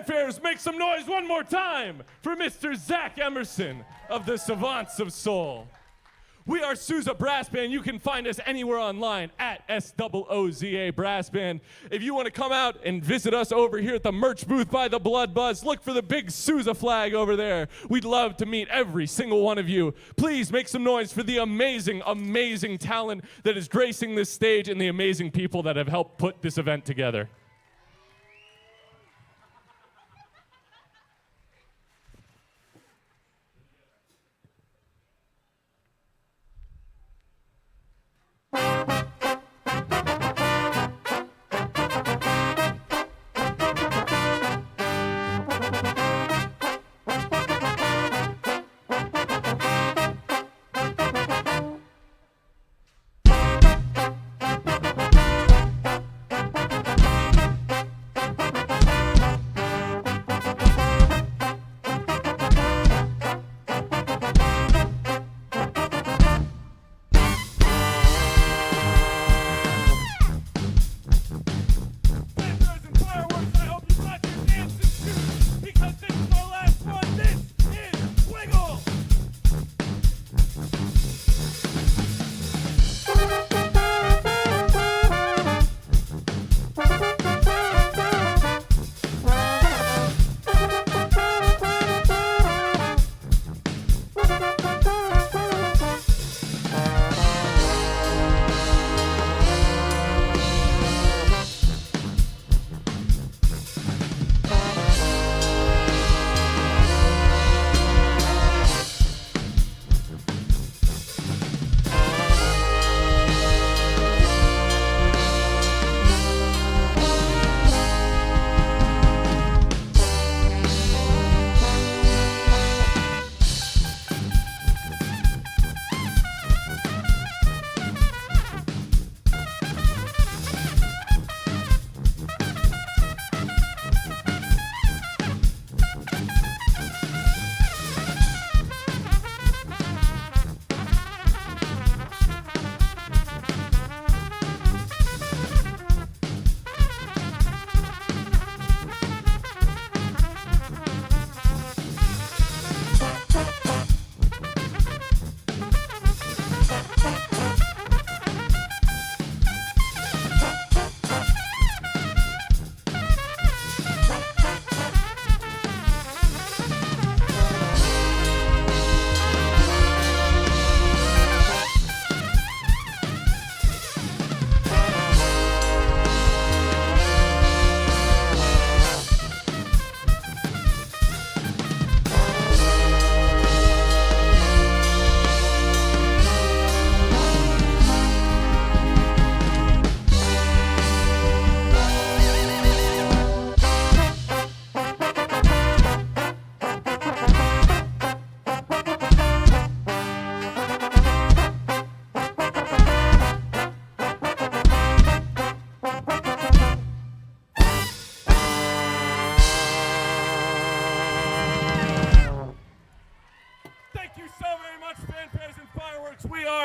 Fanfares, make some noise one more time for Mr. Zach Emerson of the Savants of Soul. We are Souza Brass Band. You can find us anywhere online at SOOZA Brass Band. If you want to come out and visit us over here at the merch booth by the Blood Buzz, look for the big Souza flag over there. We'd love to meet every single one of you. Please make some noise for the amazing, amazing talent that is gracing this stage and the amazing people that have helped put this event together.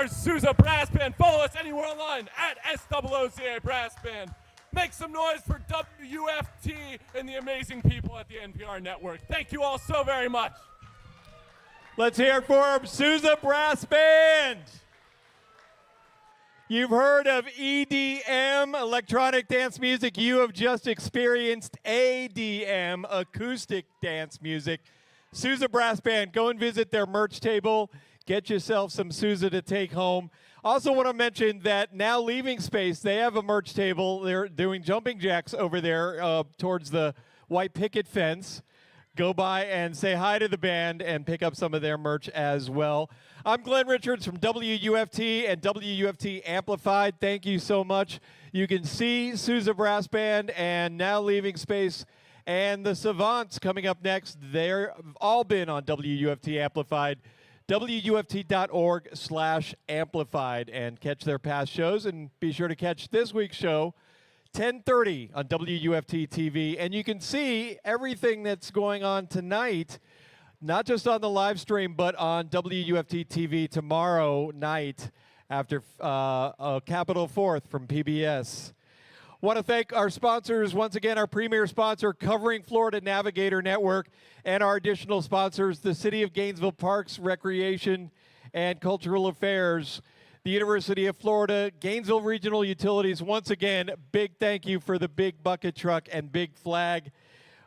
Souza Brass Band. Follow us anywhere online at SOOZA Brass Band. Make some noise for WUFT and the amazing people at the NPR network. Thank you all so very much. Let's hear it for Souza Brass Band. You've heard of EDM, electronic dance music. You have just experienced ADM, acoustic dance music. Souza Brass Band, go and visit their merch table. Get yourself some Souza to take home. Also want to mention that now Leaving Space, they have a merch table. They're doing jumping jacks over there towards the white picket fence. Go by and say hi to the band and pick up some of their merch as well. I'm Glenn Richards from WUFT and WUFT Amplified. Thank you so much. You can see Souza Brass Band and Now Leaving Space and the Savants coming up next. They've all been on WUFT Amplified. WUFT.org/amplified and catch their past shows, and be sure to catch this week's show 10:30 on WUFT-TV, and you can see everything that's going on tonight, not just on the live stream, but on WUFT-TV tomorrow night after Capital Fourth from PBS. Want to thank our sponsors, once again, our premier sponsor, Covering Florida Navigator Network, and our additional sponsors, the City of Gainesville Parks, Recreation, and Cultural Affairs, the University of Florida, Gainesville Regional Utilities. Once again, big thank you for the big bucket truck and big flag.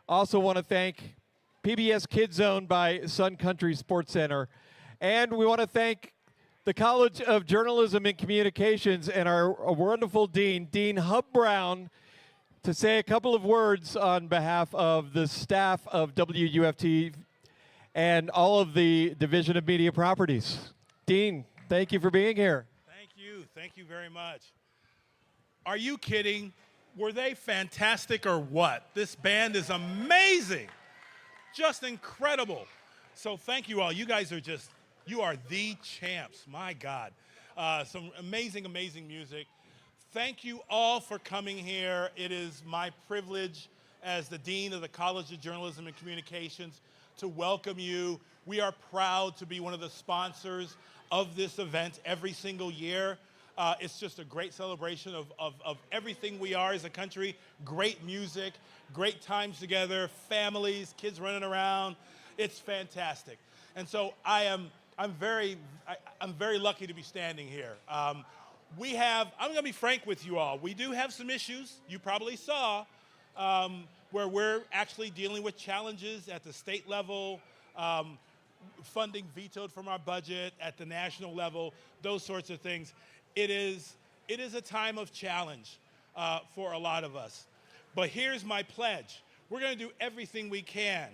Also want to thank PBS Kids Zone by Sun Country Sports Center. And we want to thank the College of Journalism and Communications and our wonderful dean, Dean Hub Brown, to say a couple of words on behalf of the staff of WUFT and all of the Division of Media Properties. Dean, thank you for being here. Thank you very much. Are you kidding? Were they fantastic or what? This band is amazing. Just incredible. So thank you all. You guys are you are the champs. My God. Some amazing, amazing music. Thank you all for coming here. It is my privilege as the Dean of the College of Journalism and Communications to welcome you. We are proud to be one of the sponsors of this event every single year. It's just a great celebration of everything we are as a country. Great music, great times together, families, kids running around. It's fantastic. And so I'm very lucky to be standing here. I'm going to be frank with you all. We do have some issues, you probably saw, where we're actually dealing with challenges at the state level, funding vetoed from our budget at the national level, those sorts of things. It is a time of challenge for a lot of us. But here's my pledge. We're going to do everything we can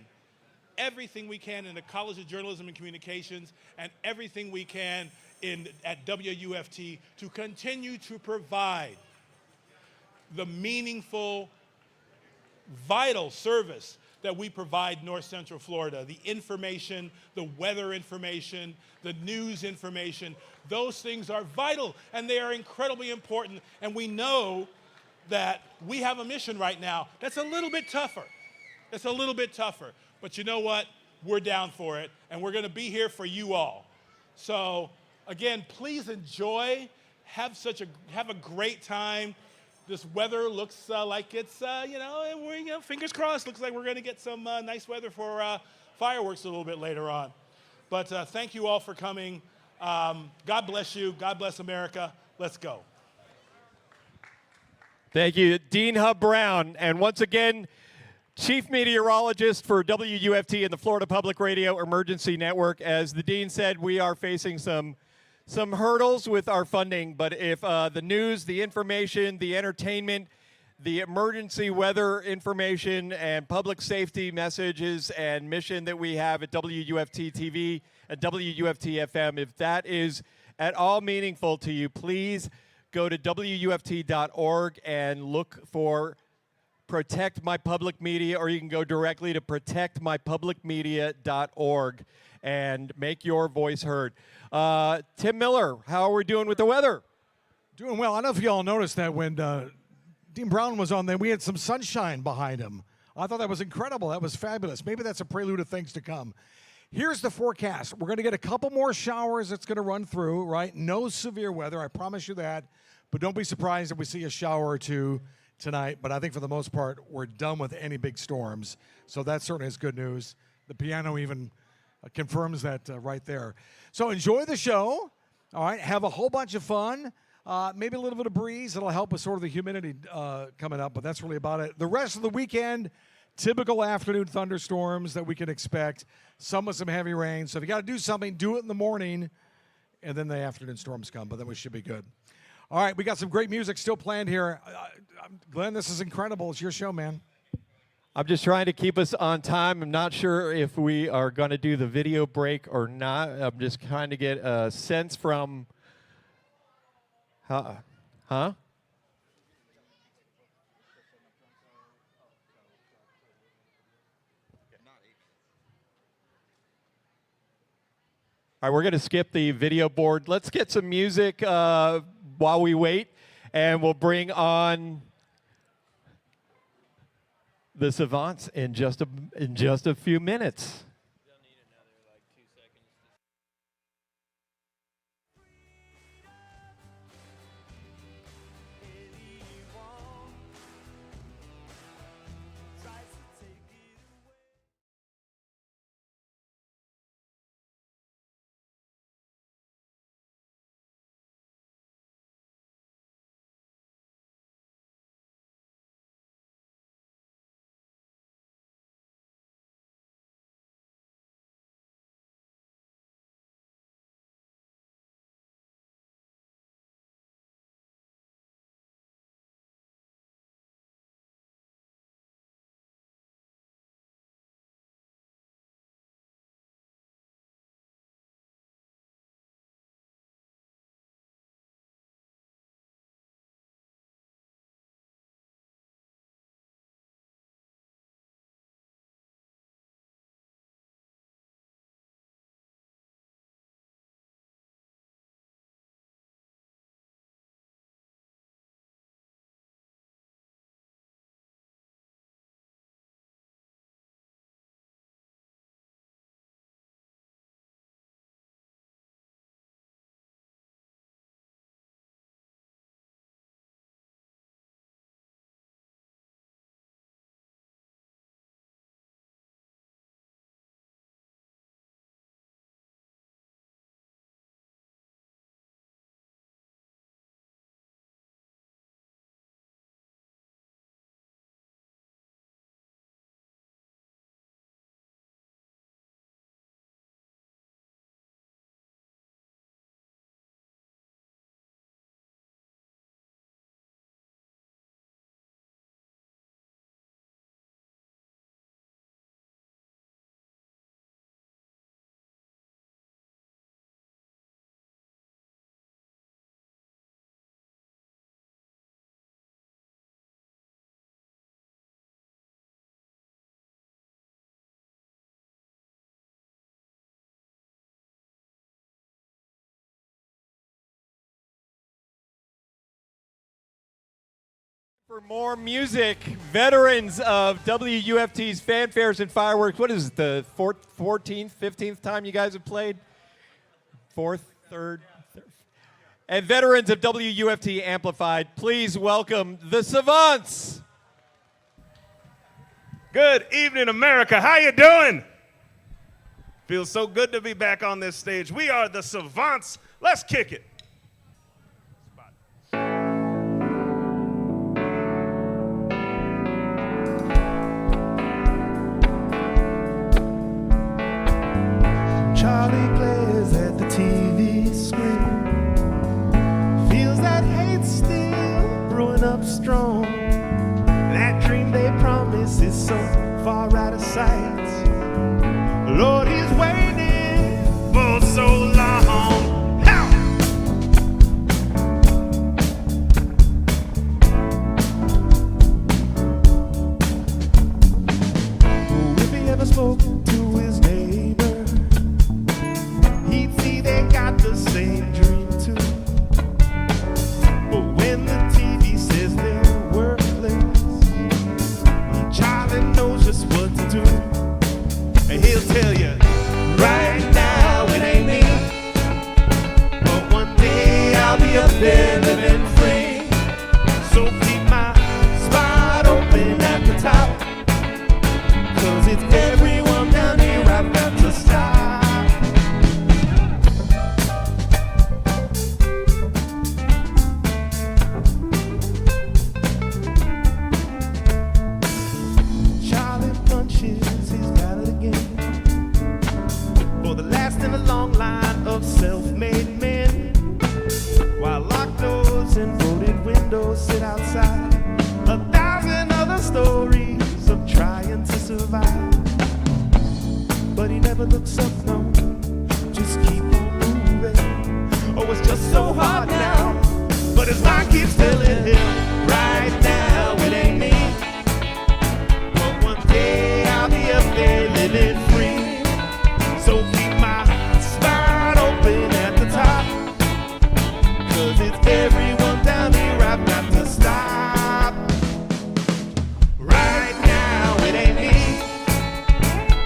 in the College of Journalism and Communications and everything we can at WUFT to continue to provide the meaningful, vital service that we provide North Central Florida, the information, the weather information, the news information. Those things are vital and they are incredibly important. And we know that we have a mission right now that's a little bit tougher. It's a little bit tougher. But you know what? We're down for it and we're going to be here for you all. So again, please enjoy, have a great time. This weather looks like it's, fingers crossed, looks like we're going to get some nice weather for fireworks a little bit later on. But thank you all for coming. God bless you. God bless America. Let's go. Thank you, Dean Hub Brown. And once again, Chief Meteorologist for WUFT and the Florida Public Radio Emergency Network. As the Dean said, we are facing some hurdles with our funding, but if the news, the information, the entertainment, the emergency weather information and public safety messages and mission that we have at WUFT-TV and WUFT-FM, if that is at all meaningful to you, please go to WUFT.org and look for Protect My Public Media, or you can go directly to protectmypublicmedia.org and make your voice heard. Tim Miller, how are we doing with the weather? Doing well. I don't know if you all noticed that when Dean Brown was on there, we had some sunshine behind him. I thought that was incredible. That was fabulous. Maybe that's a prelude of things to come. Here's the forecast. We're going to get a couple more showers that's going to run through, right? No severe weather, I promise you that. But don't be surprised if we see a shower or two tonight. But I think for the most part, we're done with any big storms. So that certainly is good news. The piano even confirms that right there. So enjoy the show. All right, have a whole bunch of fun. Maybe a little bit of breeze. It'll help with sort of the humidity coming up, but that's really about it. The rest of the weekend, typical afternoon thunderstorms that we can expect. Some with some heavy rain. So if you got to do something, do it in the morning, and then the afternoon storms come, but then we should be good. All right, we got some great music still planned here. Glenn, this is incredible. It's your show, man. I'm just trying to keep us on time. I'm not sure if we are going to do the video break or not. I'm just trying to get a sense from... Huh? All right, we're going to skip the video board. Let's get some music while we wait, and we'll bring on the Savants in just a few minutes. For more music, veterans of WUFT's Fanfares and Fireworks. What is it, the 14th, 15th time you guys have played? Fourth, third? And veterans of WUFT Amplified, please welcome the Savants. Good evening, America. How you doing? Feels so good to be back on this stage. We are the Savants. Let's kick it. Charlie glares at the TV screen, feels that hate still brewing up strong. That dream they promise is so far out of sight. Lord, he's waiting for so long. How? If he ever spoke to his neighbor, he'd see they got the same dream too. But when the TV says they're worthless, Charlie knows just what to do. And he'll tell you, right now it ain't me, but one day I'll be up there living free. So keep my spot open at the top, 'cause it's everyone down here I've got to stop. Charlie punches his ballot again for the last in a long line of self-made men, while locked doors and boarded windows sit outside 1,000 other stories of trying to survive. But he never looks up, no, just keep on moving. Oh, it's just so hard now, but his mind keeps telling him, right now it ain't me, but one day I'll be up there living free. So keep my spot open at the top, 'cause it's everyone down here I've got to stop. Right now it ain't me,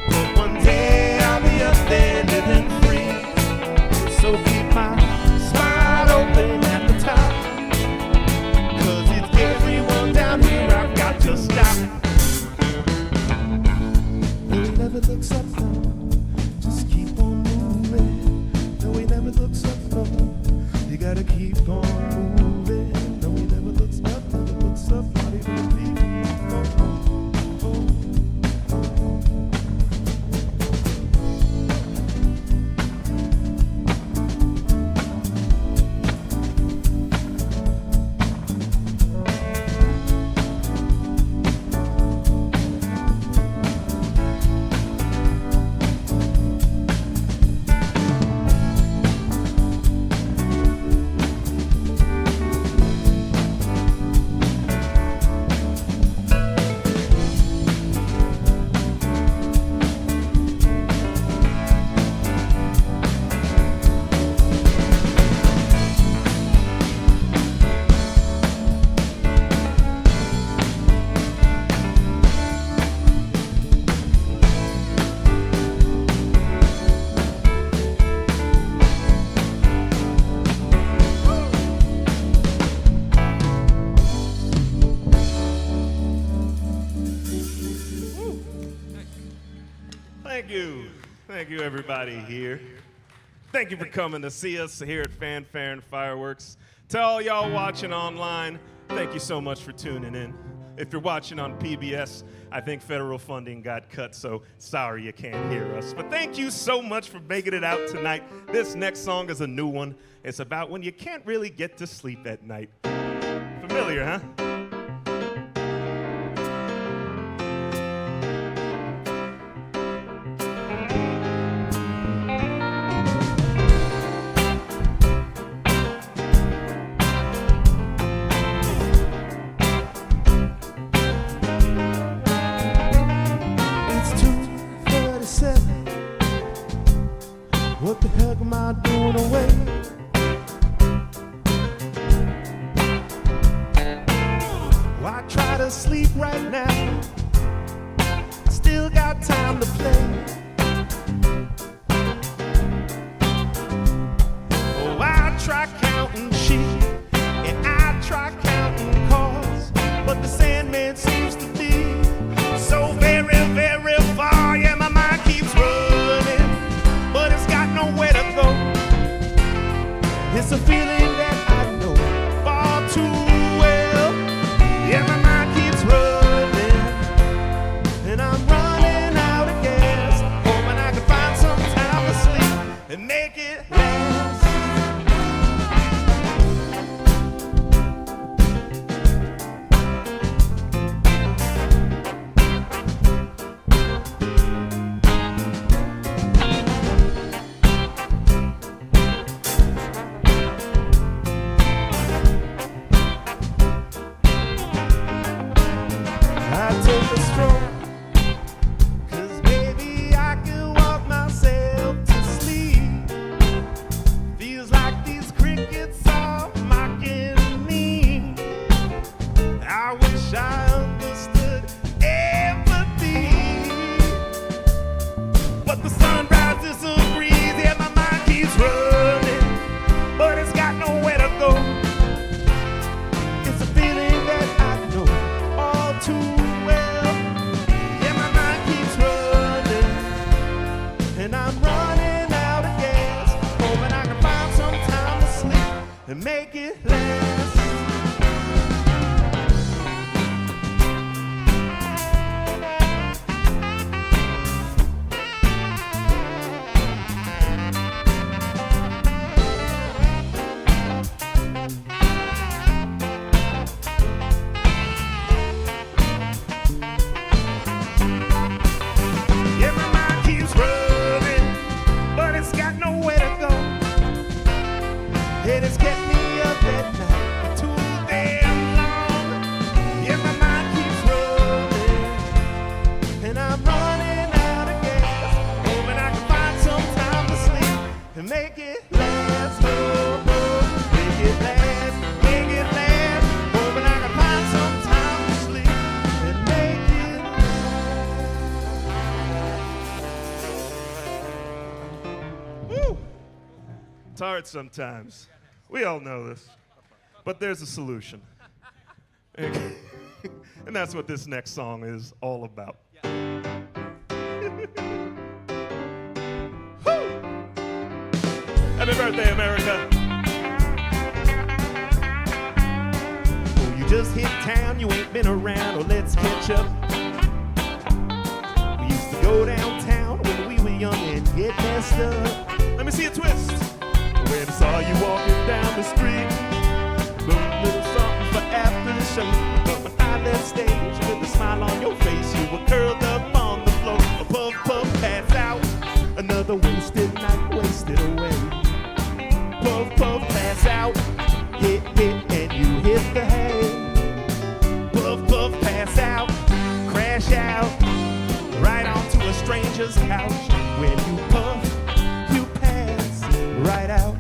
but one day I'll be up there living free. So keep my spot open at the top, 'cause it's everyone down here I've got to stop. He never looks up, no, just keep on moving. No, he never looks up, no, you gotta keep on moving. No, he never looks up, not even a peep. Thank you, everybody here. Thank you for coming to see us here at Fanfare and Fireworks. To all y'all watching online, thank you so much for tuning in. If you're watching on PBS, I think federal funding got cut, so sorry you can't hear us. But thank you so much for making it out tonight. This next song is a new one. It's about when you can't really get to sleep at night. Familiar, huh? What the heck am I doing away? asleep right now. Still got time to play. Oh, I try counting sheep and I try counting cars, but the Sandman seems to be so very, very far. Yeah, my mind keeps running, but it's got nowhere to go. It's a feeling that I know far too well. Yeah, my mind keeps running, and I'm running out of gas, hoping I can find some time to sleep and make it last. I take a stroll, 'cause baby I can walk myself to sleep. Feels like these crickets are mocking me. I wish I understood empathy, but the sunrise disagrees. Yeah, my mind keeps running, but it's got nowhere to go. It's a feeling that I know all too well. Yeah, my mind keeps running, and I'm running out of gas, hoping I can find some time to sleep and make it last. Yeah, my mind keeps running, but it's got nowhere to go. It has kept me up at night too damn long. Yeah, my mind keeps running, and I'm running out of gas, hoping I can find some time to sleep and make it last. Oh, oh, make it last, hoping I can find some time to sleep and make it Woo! It's hard sometimes. We all know this. But there's a solution. And that's what this next song is all about. Woo! Happy birthday, America. Oh, you just hit town, you ain't been around, or let's catch up. We used to go downtown when we were young and get messed up. Let me see a twist. When I saw you walking down the street, little something for after the show. But when I left stage with a smile on your face, you were curled up on the floor. A puff, puff, pass out. Another wasted night, wasted away. Puff, puff, pass out. Hit, and you hit the hay. Puff, puff, pass out. Crash out. Right onto a stranger's couch. When you puff, you pass right out.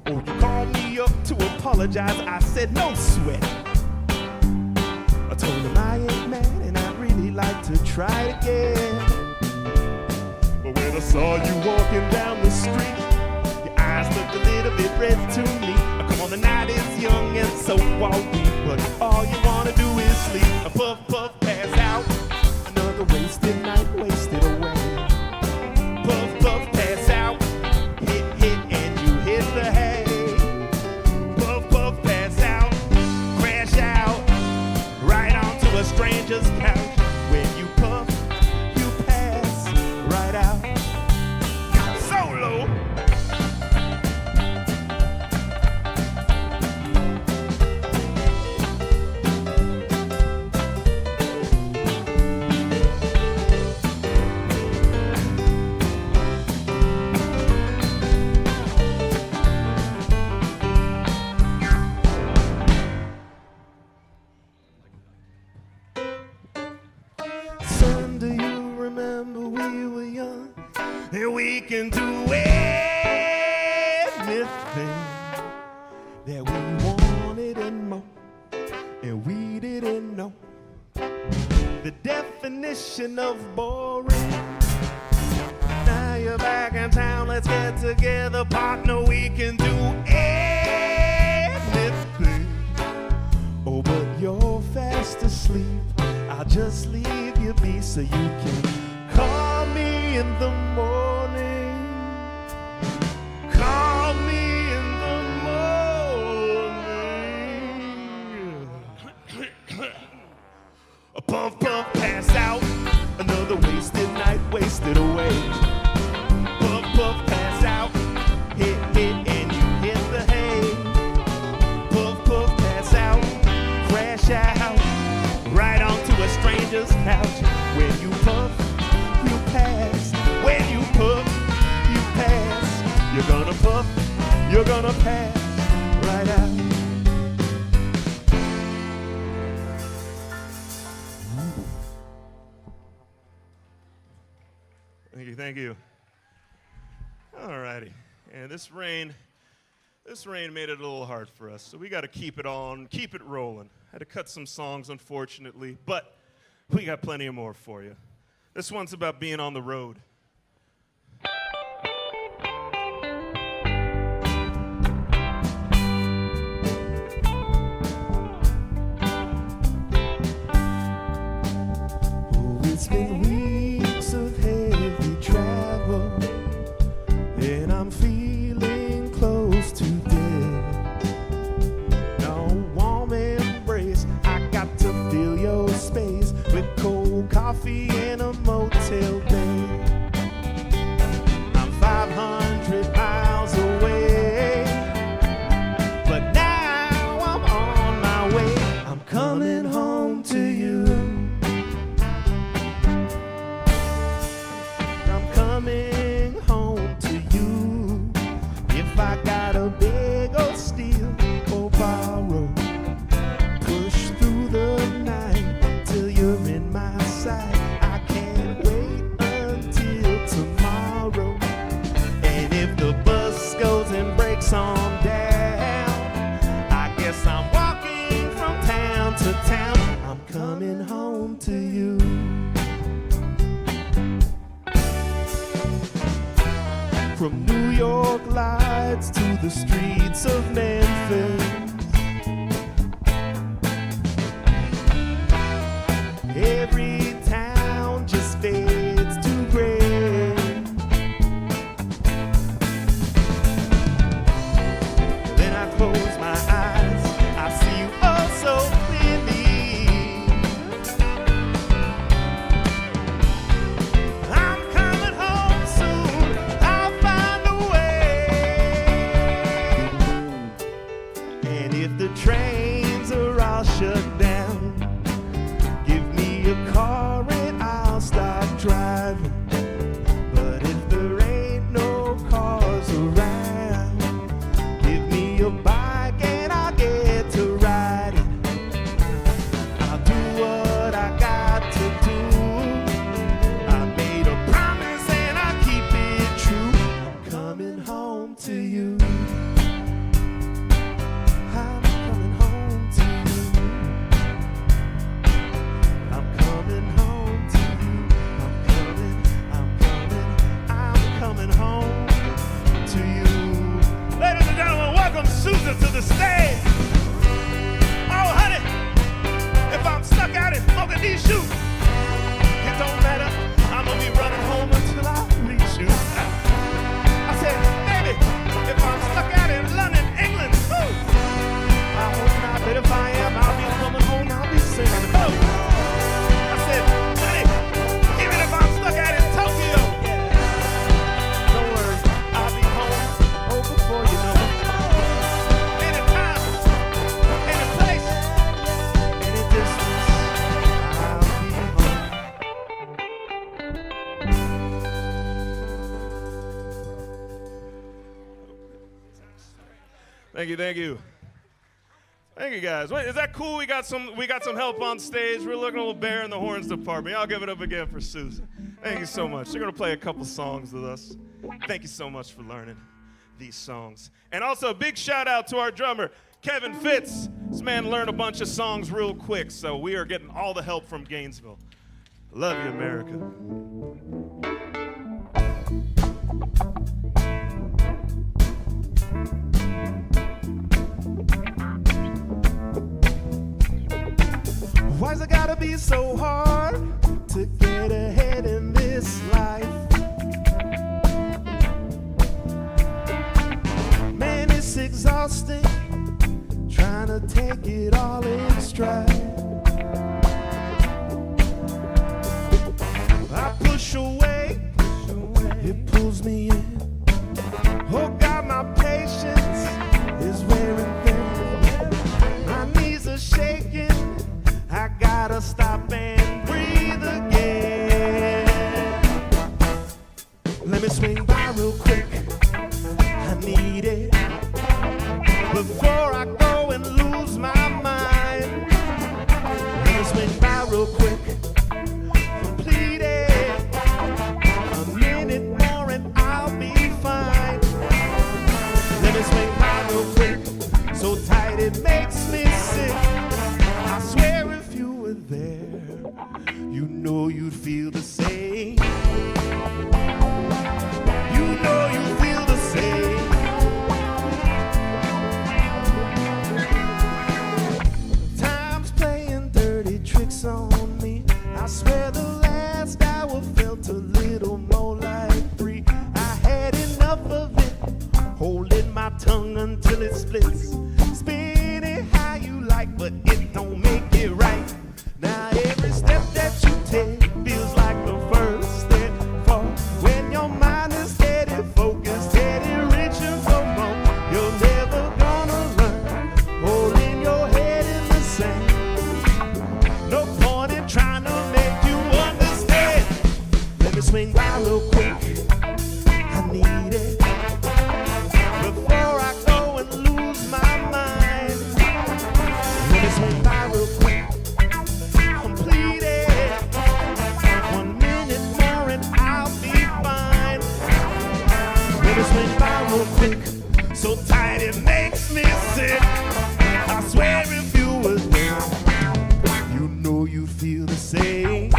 Oh, you called me up to apologize. I said, no sweat. I told him I ain't mad and I'd really like to try it again. But when I saw you walking down the street, your eyes looked a little bit red to me. Come on, the night is young and so are we, but all you wanna do is sleep. A puff, puff, pass out. Another wasted night, wasted away. Puff, puff, pass out. Hit, and you hit the hay. Puff, puff, pass out. Crash out. Right onto a stranger's couch. When you puff, you pass right out. Solo. And we can do anything that we wanted and more. and we didn't know the definition of boring. Now you're back in town, let's get together, partner, we can do anything. Oh, but you're fast asleep, I'll just leave you be so you can call me in the morning. Call me in the morning. A puff, puff, pass out. Another wasted night, wasted away. Puff, puff, pass out. Hit, hit, and you hit the hay. Puff, puff, pass out. Crash out. Right onto a stranger's couch. When you puff, you pass. When you puff, you pass. You're gonna puff, you're gonna pass right out. Thank you. All righty. And this rain made it a little hard for us, so we got to keep it on, keep it rolling. Had to cut some songs, unfortunately, but we got plenty of more for you. This one's about being on the road. It's been weeks of heavy travel, and I'm feeling close to death. No warm embrace, I got to fill your space with cold coffee in a motel bed. I'm 500 miles away, but now I'm on my way. I'm coming home to you. Coming home to you. If I gotta beg or steal or borrow, push through the night till you're in my sight. I can't wait until tomorrow. And if the bus goes and breaks on down, I guess I'm walking from town to town. I'm coming home to you. From New York lights to the streets of Memphis, every town just fades to gray. Then I close my eyes, I see you oh so clearly. I'm coming home soon, I'll find a way. And if the trains are all shut down, give me a car and I'll stop driving. But if there ain't no cars around, give me a bike and I'll get to riding. I'll do what I got to do. I made a promise and I'll keep it true. I'm coming home to you. I'm coming home to you. I'm coming home to you. I'm coming home to you. Ladies and gentlemen, welcome Sooza to the stage. Oh, honey, if I'm stuck out in Mogadishu, it don't matter. I'm gonna be running home until I reach you. I said, baby, if I'm stuck out in London, England, woo, I hope not, but if I am, I'll be coming home, I'll be singing. Oh. I said, honey, even if I'm stuck out in Tokyo, don't worry, I'll be home, oh, before you know it. Anytime, any place, any distance, I'll be home. Thank you, thank you. Thank you guys. Wait, is that cool? We got some help on stage. We're looking a little bare in the horns department. I'll give it up again for Souza. Thank you so much. They're gonna play a couple songs with us. Thank you so much for learning these songs. And also a big shout out to our drummer, Kevin Fitz. This man learned a bunch of songs real quick, so we are getting all the help from Gainesville. Love you, America. Why's it gotta be so hard to get ahead in this life? Man, it's exhausting trying to take it all in stride. I push away, it pulls me in. Oh God, my patience is wearing thin. My knees are shaking, I gotta stop and breathe again. Let me swing by real quick, I need it before I go and lose my mind. Let me swing by real quick, complete it. A minute more and I'll be fine. Let me swing by real quick, so tight it makes me sick. I swear if you were there, you know you'd feel the same. You know you feel the same. Time's playing dirty tricks on me. I swear the last hour felt a little more like 3. I had enough of it, holding my tongue until it splits. Spin it how you like, but it don't make it right. Now every step that you take feels like the first step forward. When your mind is steady, focused, steady, reaching for more, you're never gonna learn. Holding your head in the sand. No point in trying to make you understand. Let me swing by real quick, I need it before I go and lose my mind. Let me swing by real quick, complete it. 1 minute more and I'll be fine. Let me swing by real quick, so tight it makes me sick. I swear if you were there, you know you feel the same.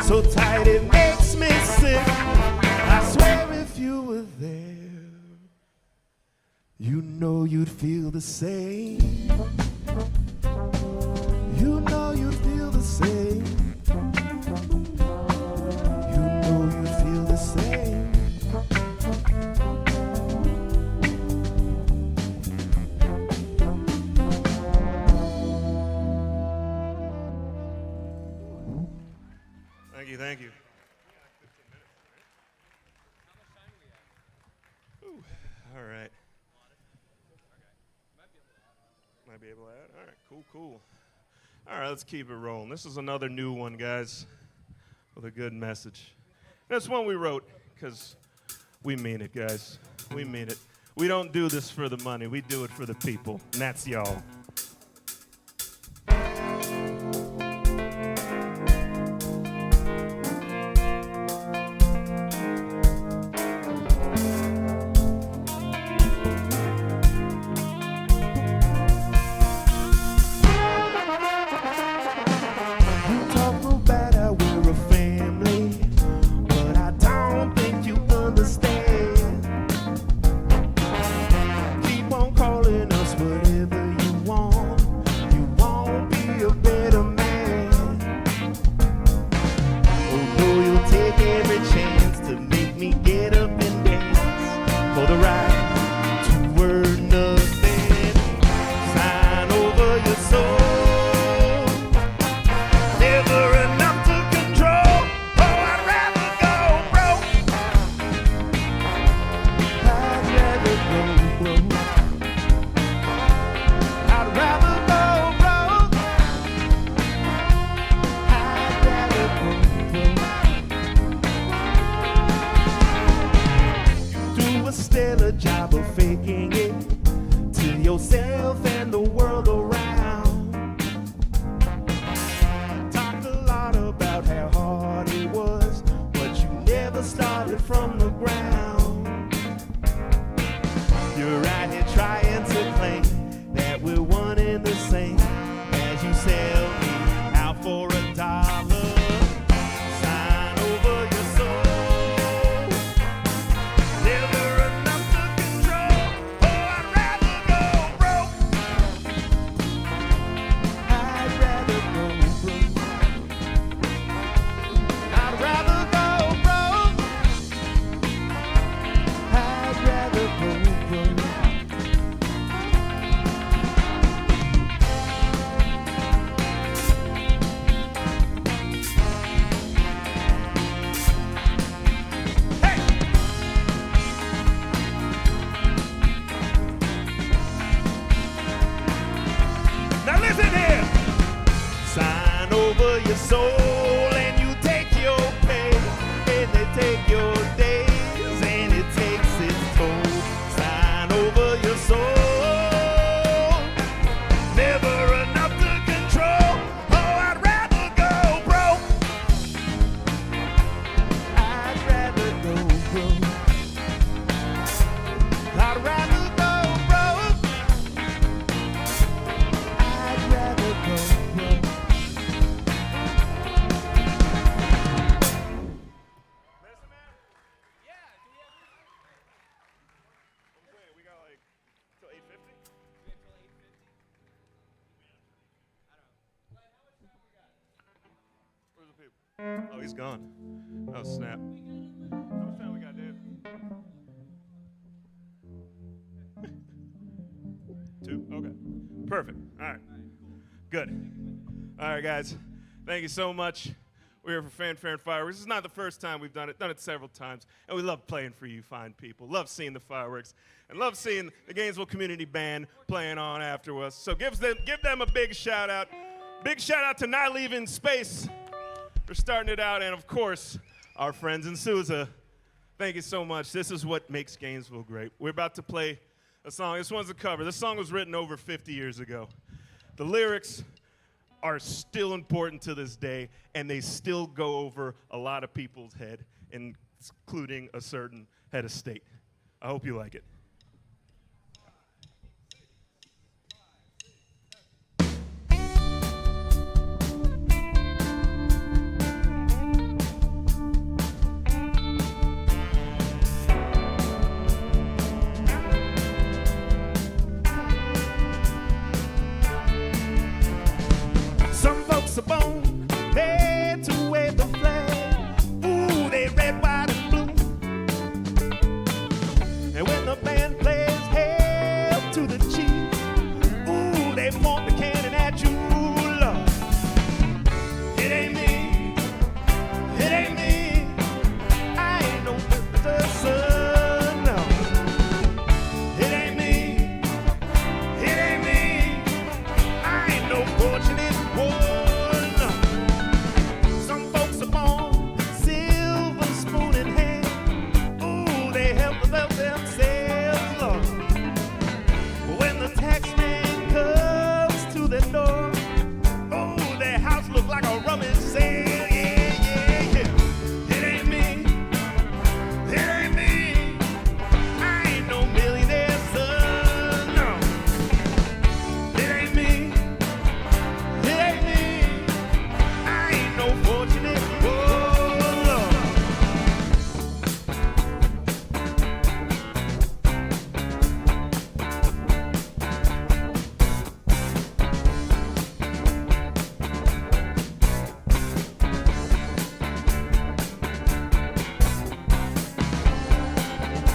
So tight it makes me sick. I swear if you were there, you know you'd feel the same. You know you'd feel the same. You know you'd feel the same. Thank you. Ooh, all right. Might be able to add? All right, cool. All right, let's keep it rolling. This is another new one, guys, with a good message. This one we wrote because we mean it, guys. We mean it. We don't do this for the money. We do it for the people, and that's y'all. Whatever you want. your soul, and you take your pay, and they take your days, and it takes its toll. Sign over your soul. Never enough to control. Oh, I'd rather go broke. I'd rather go broke. I'd rather go broke. I'd rather go broke. We got like till 8:50? Where's the people? Oh, he's gone. Oh, snap. How much time we got, Dave? 2? Okay. Perfect. All right. Good. All right, guys. Thank you so much. We're here for Fanfare and Fireworks. This is not the first time we've done it several times. And we love playing for you fine people. Love seeing the fireworks. And love seeing the Gainesville Community Band playing on after us. So give them a big shout out. Big shout out to Not Leaving Space for starting it out. And of course, our friends in Sooza. Thank you so much. This is what makes Gainesville great. We're about to play a song. This one's a cover. This song was written over 50 years ago. The lyrics are still important to this day, and they still go over a lot of people's head, including a certain head of state. I hope you like it. Some folks are born made to wave the flag. Ooh, they red, white, and blue. And when the band plays hail to the chief, ooh, they point the cannon at you, Lord. It ain't me, it ain't me. I ain't no Mr. Sun, no. It ain't me, it ain't me. I ain't no fortunate one. Some folks are born silver spoon in hand. Ooh, they help themselves, Lord. But when the tax man comes to their door, oh, their house look like a rummage sale. Yeah, yeah, yeah. It ain't me, it ain't me. I ain't no millionaire son, no. It ain't me. It ain't me. I ain't no fortunate. Oh, Lord.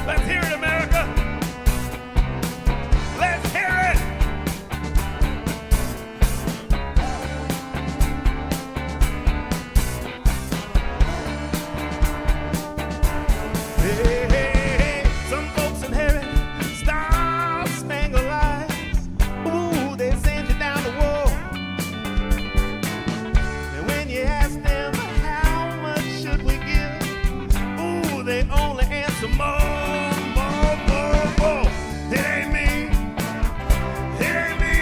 Let's hear it, America. Let's hear it. Hey, hey, hey. Some folks inherit star-spangled lives. Ooh, they send you down the wall. And when you ask them how much should we give, ooh, they only answer more, more, more, more. It ain't me, it ain't me.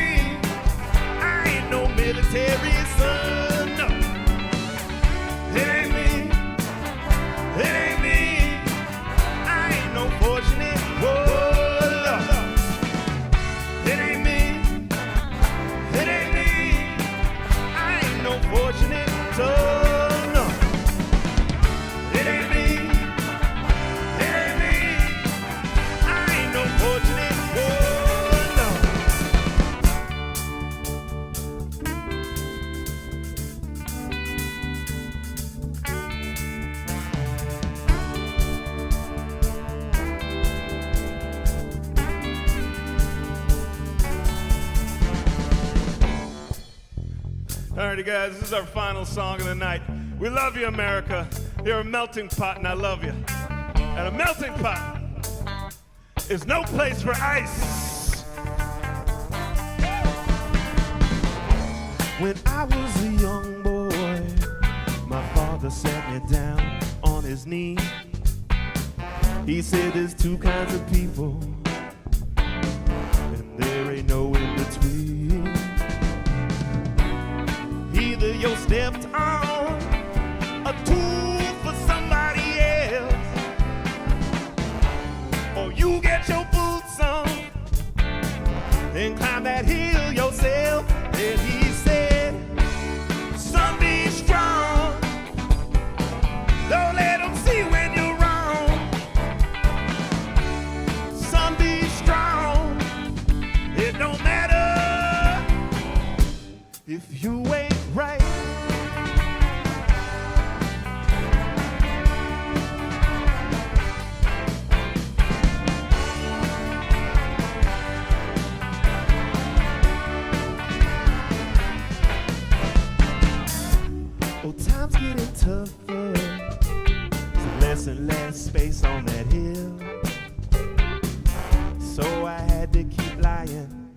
I ain't no military son, no. It ain't me, it ain't me. I ain't no fortunate. Whoa, Lord. It ain't me, it ain't me. I ain't no fortunate. So, no. It ain't me, it ain't me. I ain't no fortunate. Whoa, no. All right, guys, this is our final song of the night. We love you, America. You're a melting pot, and I love you. And a melting pot is no place for ice. When I was a young boy, father sat me down on his knee. He said there's two kinds of people, and there ain't no in between. Either you're stepped on, a tool for somebody else, or you get your boots on and climb that hill yourself. And he said, son, be strong. Don't let them see when you're wrong. Son, be strong. It don't matter if you ain't right. Oh, time's getting tougher. There's less and less space on that hill. So I had to keep lying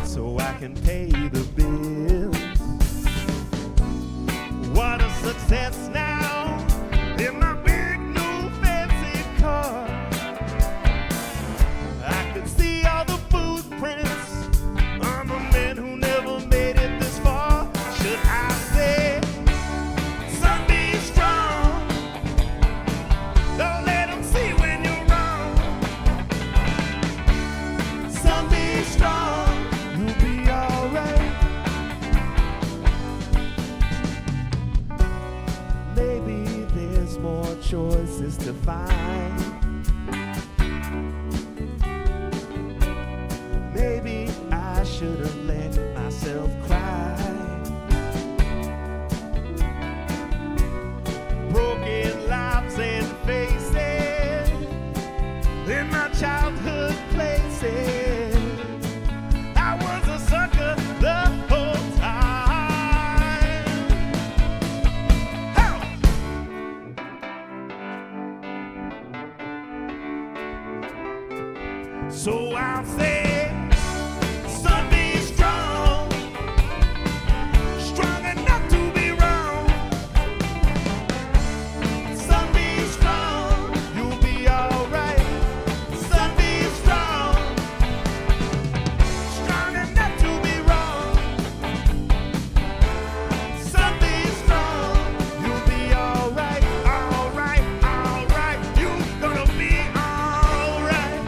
so I can pay the bills. What a success now in my big new fancy car. I could see all the footprints on the men who never made it this far. Should I say, son, be strong. Don't let them see when you're wrong. Son, be strong. You'll be alright. Maybe there's more choices to find. Maybe I should have let myself cry. Broken lives and faces in my childhood places. I was a sucker the whole time. Help! So I'll say, son, be strong. Strong enough to be wrong. Son, be strong. You'll be alright. Son, be strong. Strong enough to be wrong. Son, be strong. You'll be alright. Alright, alright. You're gonna be alright.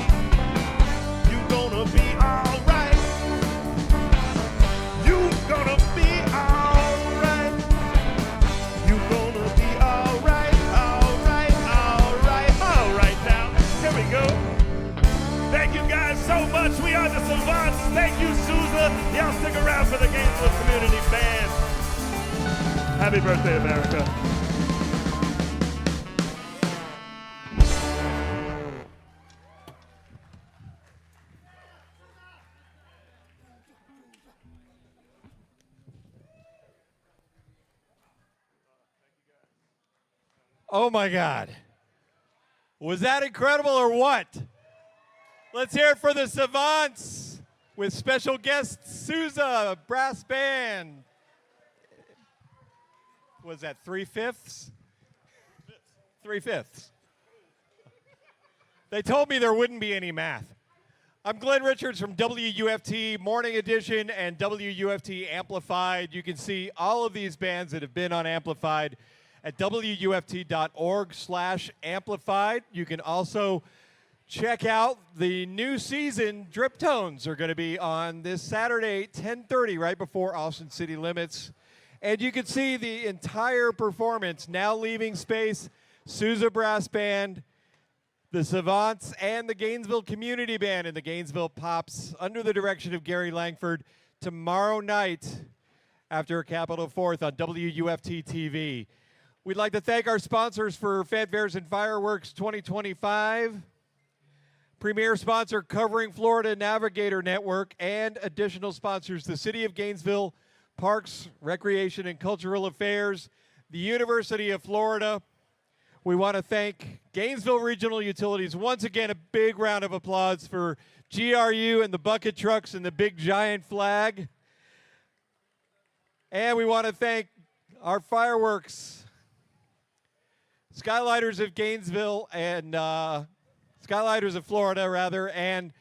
You're gonna be alright. You're gonna be alright. You're gonna be alright. Alright, alright, alright now. Here we go. Thank you guys so much. We are the Savants. Thank you, Sooza. Y'all stick around for the Gainesville Community Band. Happy birthday, America. Oh my God. Was that incredible or what? Let's hear it for the Savants with special guest Souza Brass Band. Was that 3/5? 3/5. They told me there wouldn't be any math. I'm Glenn Richards from WUFT Morning Edition and WUFT Amplified. You can see all of these bands that have been on Amplified at WUFT.org/amplified. You can also check out the new season. Drip Tones are going to be on this Saturday, 10:30, right before Austin City Limits. And you can see the entire performance. Now leaving space, Souza Brass Band, the Savants, and the Gainesville Community Band and the Gainesville Pops under the direction of Gary Langford tomorrow night after Capitol 4th on WUFT-TV. We'd like to thank our sponsors for Fanfares and Fireworks 2025. Premier sponsor Covering Florida Navigator Network, and additional sponsors, the City of Gainesville, Parks, Recreation and Cultural Affairs, the University of Florida. We want to thank Gainesville Regional Utilities. Once again, a big round of applause for GRU and the bucket trucks and the big giant flag. And we want to thank our fireworks, Skylighters of Gainesville and Skylighters of Florida, rather, and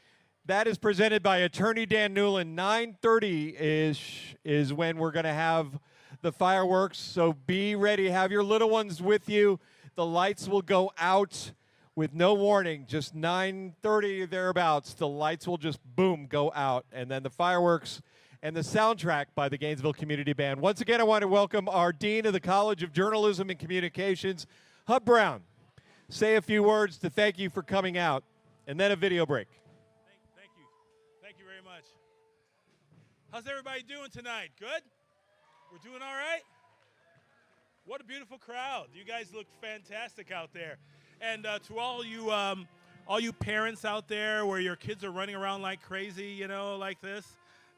that is presented by Attorney Dan Newland. 9:30-ish is when we're going to have the fireworks, so be ready. Have your little ones with you. The lights will go out with no warning, just 9:30 thereabouts. The lights will just, boom, go out, and then the fireworks and the soundtrack by the Gainesville Community Band. Once again, I want to welcome our Dean of the College of Journalism and Communications, Hub Brown. Say a few words to thank you for coming out, and then a video break. Thank you. Thank you very much. How's everybody doing tonight? Good? We're doing all right? What a beautiful crowd. You guys look fantastic out there. And to all you parents out there where your kids are running around like crazy, you know, like this,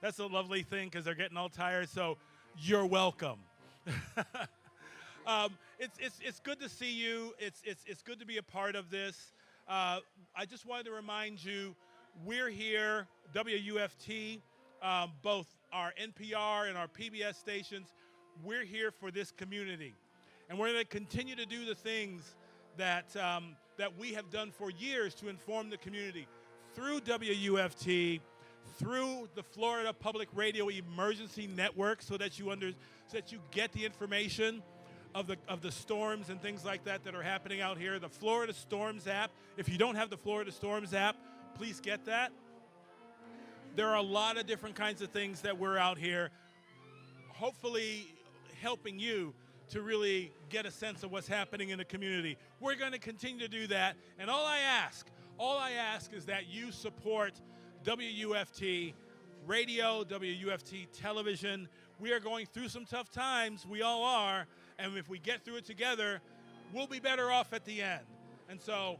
that's a lovely thing because they're getting all tired, so you're welcome. It's good to see you. It's good to be a part of this. I just wanted to remind you, we're here, WUFT, both our NPR and our PBS stations, we're here for this community. And we're going to continue to do the things that we have done for years to inform the community through WUFT, through the Florida Public Radio Emergency Network, so that you get the information of the storms and things like that are happening out here. The Florida Storms app. If you don't have the Florida Storms app, please get that. There are a lot of different kinds of things that we're out here, hopefully helping you to really get a sense of what's happening in the community. We're going to continue to do that, and all I ask is that you support WUFT radio, WUFT television. We are going through some tough times, we all are, and if we get through it together, we'll be better off at the end. And so,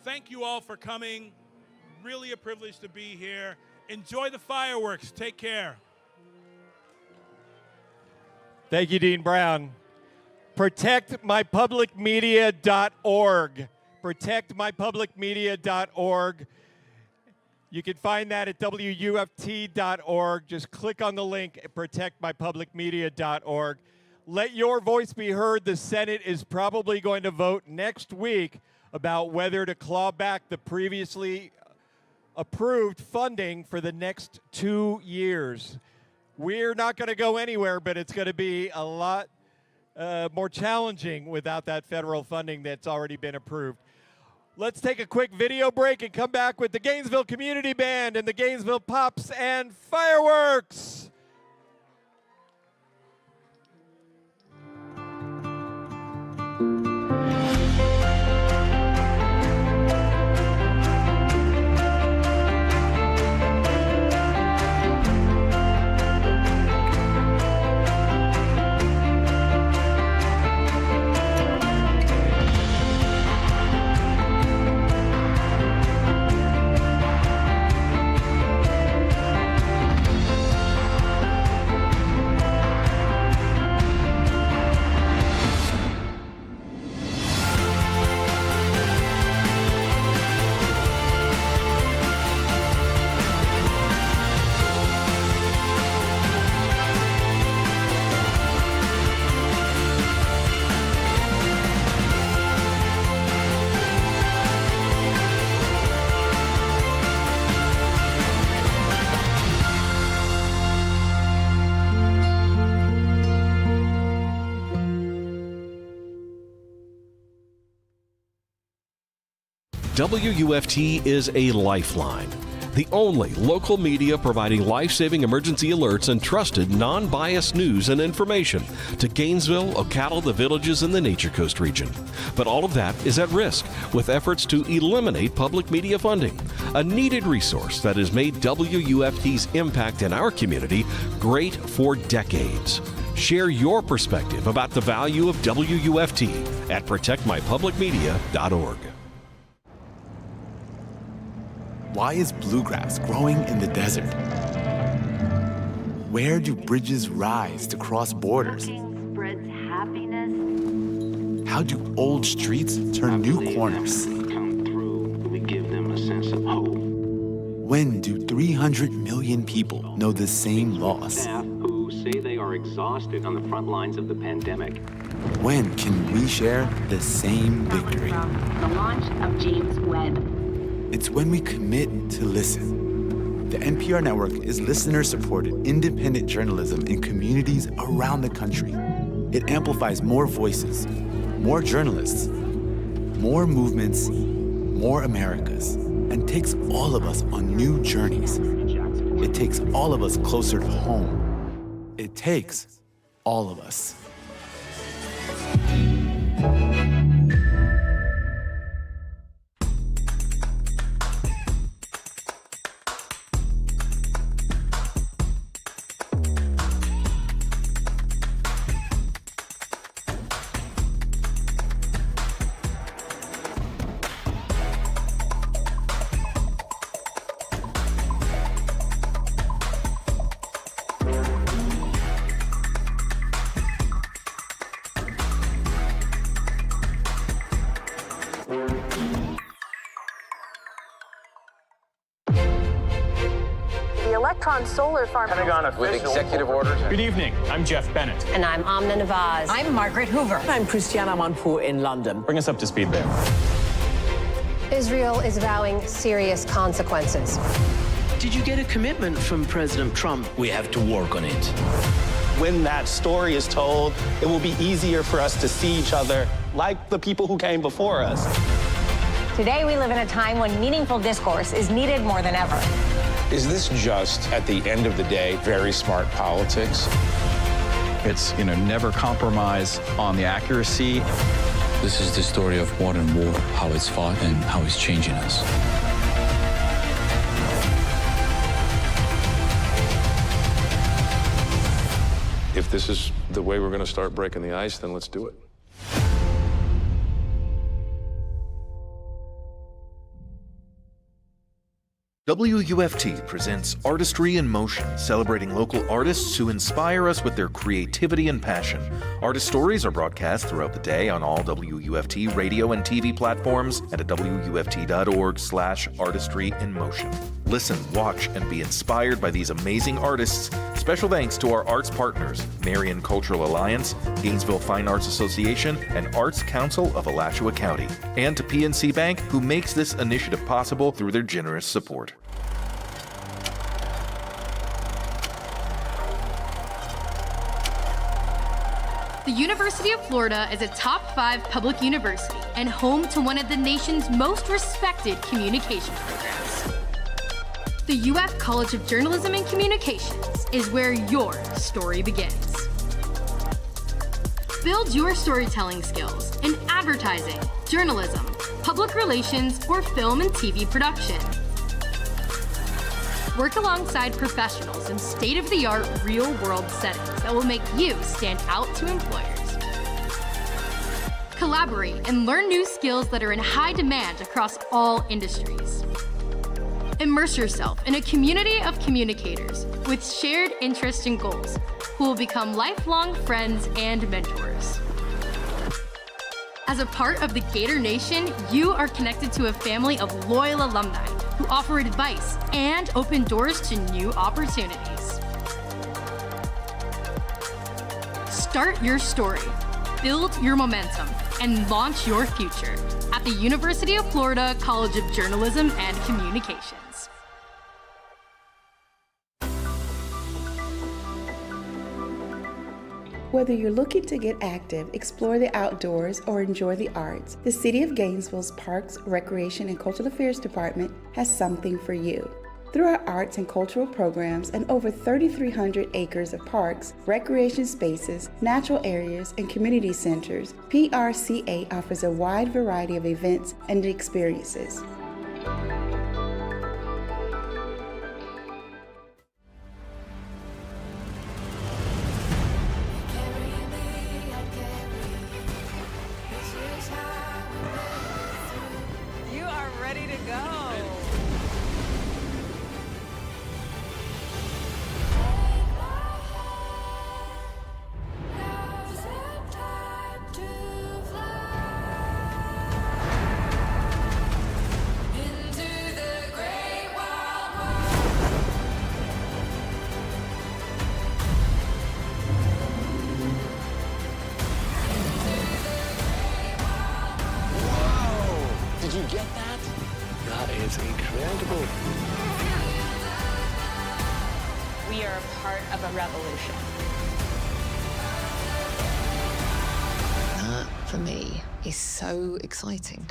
thank you all for coming. Really a privilege to be here. Enjoy the fireworks. Take care. Thank you, Dean Brown. ProtectMyPublicMedia.org. ProtectMyPublicMedia.org. You can find that at WUFT.org. Just click on the link at ProtectMyPublicMedia.org. Let your voice be heard. The Senate is probably going to vote next week about whether to claw back the previously approved funding for the next 2 years. We're not going to go anywhere, but it's going to be a lot more challenging without that federal funding that's already been approved. Let's take a quick video break and come back with the Gainesville Community Band and the Gainesville Pops and Fireworks. WUFT is a lifeline, the only local media providing life-saving emergency alerts and trusted, non-biased news and information to Gainesville, Ocala, the Villages, and the Nature Coast region. But all of that is at risk with efforts to eliminate public media funding, a needed resource that has made WUFT's impact in our community great for decades. Share your perspective about the value of WUFT at ProtectMyPublicMedia.org. Why is bluegrass growing in the desert? Where do bridges rise to cross borders? How do old streets turn new corners? We give them a sense of hope. When do 300 million people know the same laws? who say they are exhausted on the front lines of the pandemic. When can we share the same victory? The launch of James Webb. It's when we commit to listen. The NPR network is listener-supported, independent journalism in communities around the country. It amplifies more voices, more journalists, more movements, more Americas, and takes all of us on new journeys. It takes all of us closer to home. It takes all of us. Solar farm. Pentagon with executive orders. Good evening. I'm Jeff Bennett. And I'm Amna Nawaz. I'm Margaret Hoover. I'm Christiana Manfou in London. Bring us up to speed there. Israel is vowing serious consequences. Did you get a commitment from President Trump? We have to work on it. When that story is told, it will be easier for us to see each other like the people who came before us. Today we live in a time when meaningful discourse is needed more than ever. Is this just, at the end of the day, very smart politics? It's, never compromise on the accuracy. This is the story of modern war, how it's fought and how it's changing us. If this is the way we're going to start breaking the ice, then let's do it. WUFT presents Artistry in Motion, celebrating local artists who inspire us with their creativity and passion. Artist stories are broadcast throughout the day on all WUFT radio and TV platforms and at wuft.org/artistryinmotion. Listen, watch, and be inspired by these amazing artists. Special thanks to our arts partners, Marion Cultural Alliance, Gainesville Fine Arts Association, and Arts Council of Alachua County, and to PNC Bank, who makes this initiative possible through their generous support. The University of Florida is a top 5 public university and home to one of the nation's most respected communication programs. The UF College of Journalism and Communications is where your story begins. Build your storytelling skills in advertising, journalism, public relations, or film and TV production. Work alongside professionals in state-of-the-art, real-world settings that will make you stand out to employers. Collaborate and learn new skills that are in high demand across all industries. Immerse yourself in a community of communicators with shared interests and goals who will become lifelong friends and mentors. As a part of the Gator Nation, you are connected to a family of loyal alumni who offer advice and open doors to new opportunities. Start your story, build your momentum, and launch your future at the University of Florida College of Journalism and Communications. Whether you're looking to get active, explore the outdoors, or enjoy the arts, the City of Gainesville's Parks, Recreation, and Cultural Affairs Department has something for you. Through our arts and cultural programs and over 3,300 acres of parks, recreation spaces, natural areas, and community centers, PRCA offers a wide variety of events and experiences. Into we are a part of a revolution. That, for me, is so exciting.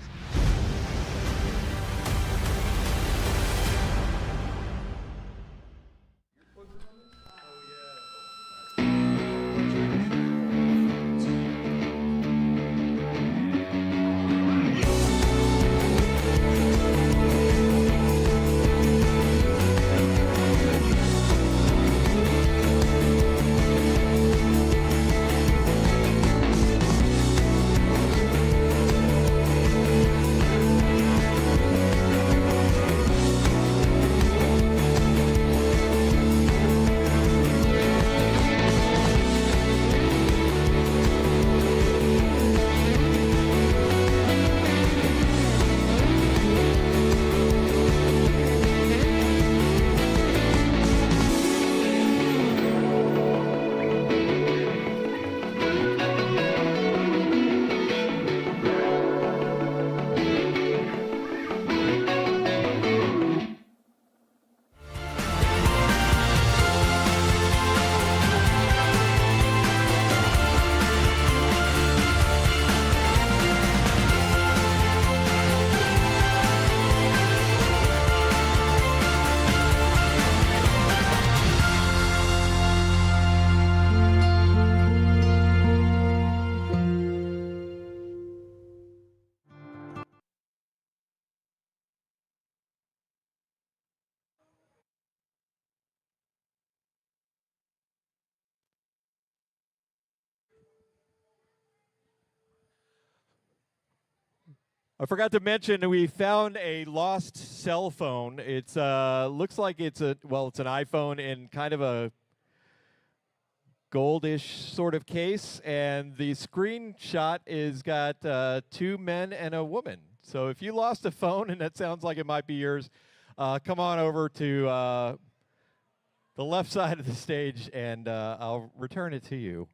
I forgot to mention we found a lost cell phone. It's looks like it's an iPhone in kind of a goldish sort of case, and the screenshot is got 2 men and a woman. So if you lost a phone and that sounds like it might be yours, come on over to the left side of the stage and I'll return it to you.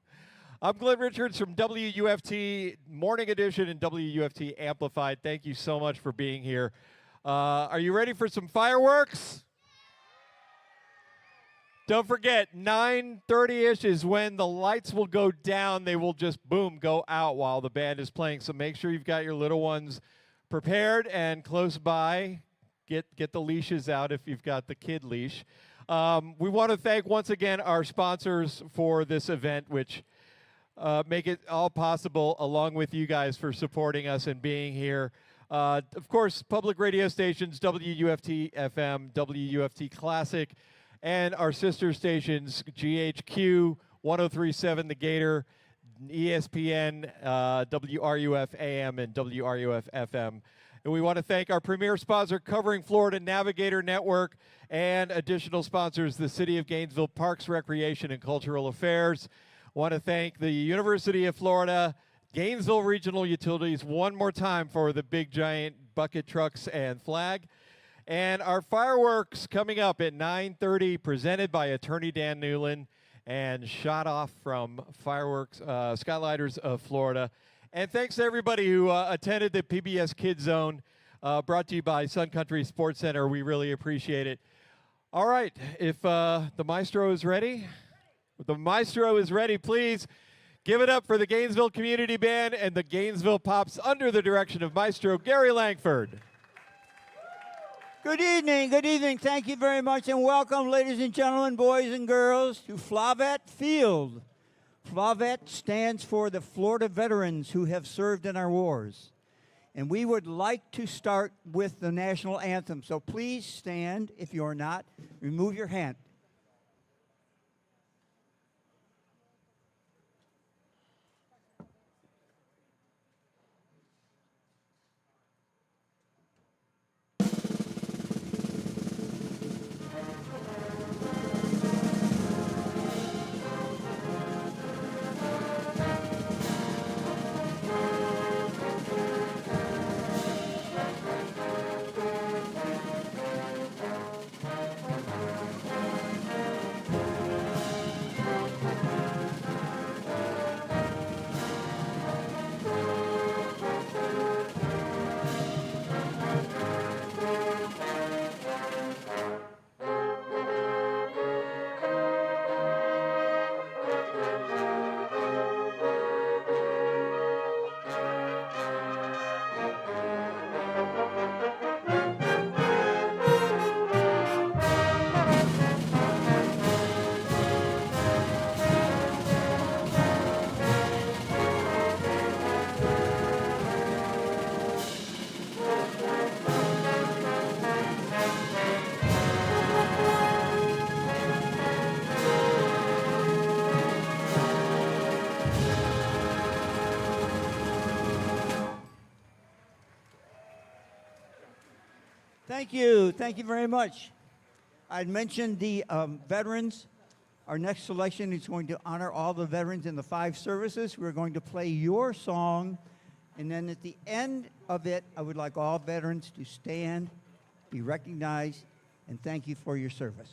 I'm Glenn Richards from WUFT Morning Edition and WUFT Amplified. Thank you so much for being here. Are you ready for some fireworks? Don't forget, 9:30-ish is when the lights will go down. They will just, boom, go out while the band is playing. So make sure you've got your little ones prepared and close by. Get the leashes out if you've got the kid leash. We want to thank once again our sponsors for this event, which make it all possible, along with you guys for supporting us and being here. Of course, public radio stations, WUFT-FM, WUFT Classic, and our sister stations, GHQ, 103.7 The Gator, ESPN, WRUF-AM, and WRUF-FM. And we want to thank our premier sponsor, Covering Florida Navigator Network, and additional sponsors, the City of Gainesville Parks, Recreation, and Cultural Affairs. Want to thank the University of Florida, Gainesville Regional Utilities one more time for the big giant bucket trucks and flag. And our fireworks coming up at 9:30, presented by Attorney Dan Newland and shot off from Fireworks, Skylighters of Florida. And thanks to everybody who attended the PBS Kids Zone, brought to you by Sun Country Sports Center. We really appreciate it. All right, if the maestro is ready. The maestro is ready, please give it up for the Gainesville Community Band and the Gainesville Pops under the direction of Maestro Gary Langford. Good evening. Thank you very much, and welcome, ladies and gentlemen, boys and girls, to Flavet Field. Flavet stands for the Florida veterans who have served in our wars. And we would like to start with the national anthem. So please stand. If you're not, remove your hand. Thank you. Thank you very much. I'd mentioned the veterans. Our next selection is going to honor all the veterans in the 5 services. We're going to play your song, and then at the end of it, I would like all veterans to stand, be recognized, and thank you for your service.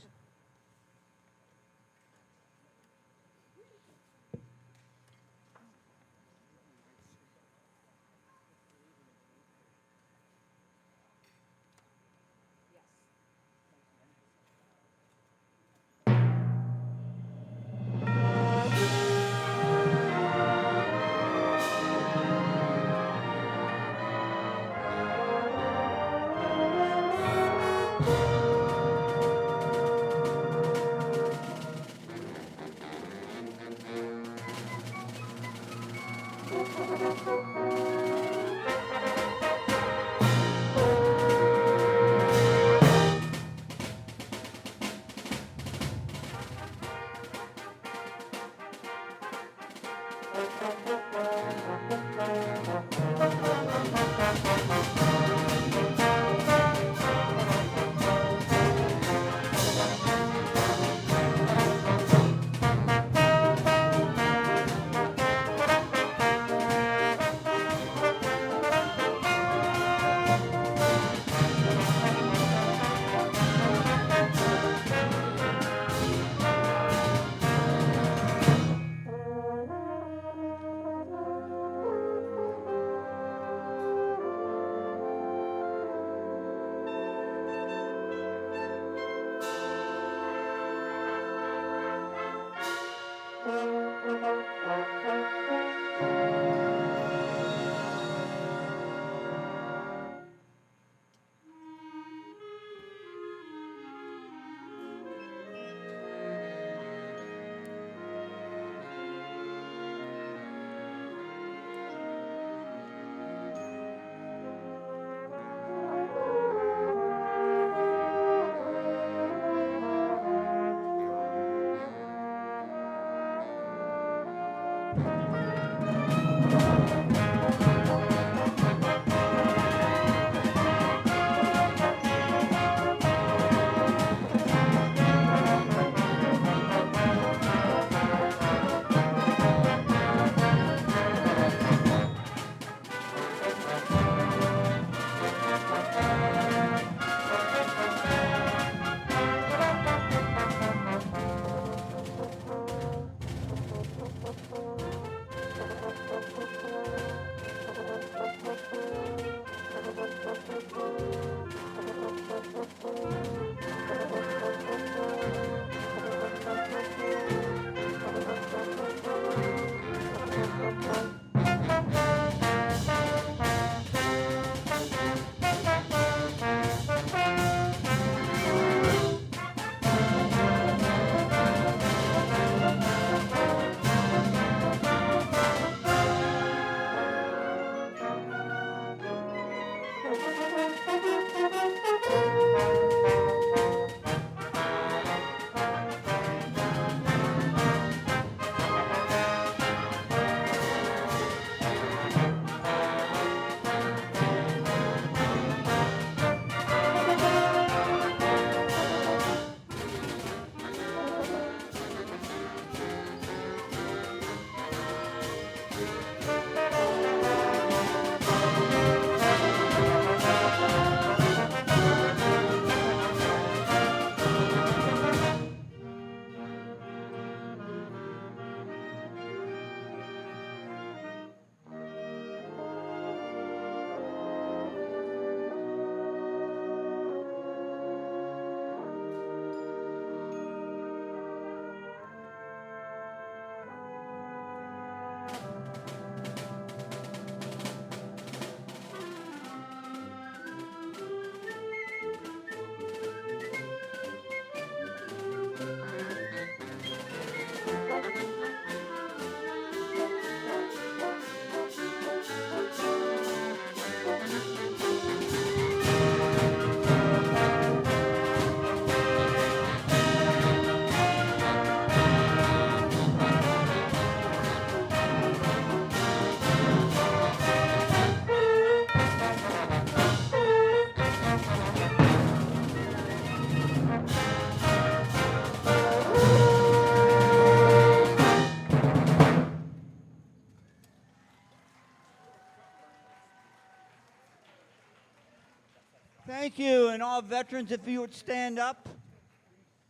Thank you, and all veterans, if you would stand up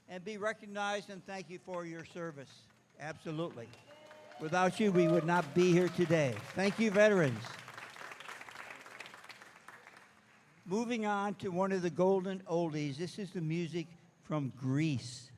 and be recognized, and thank you for your service. Absolutely. Without you, we would not be here today. Thank you, veterans. Moving on to one of the golden oldies. This is the music from Greece.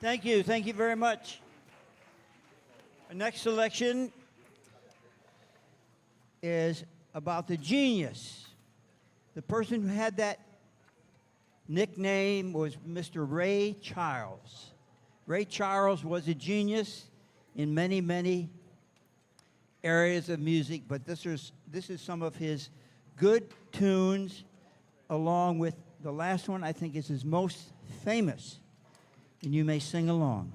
Thank you very much. Our next selection is about the genius. The person who had that nickname was Mr. Ray Charles. Ray Charles was a genius in many, many areas of music, but this is some of his good tunes, along with the last one I think is his most famous, and you may sing along.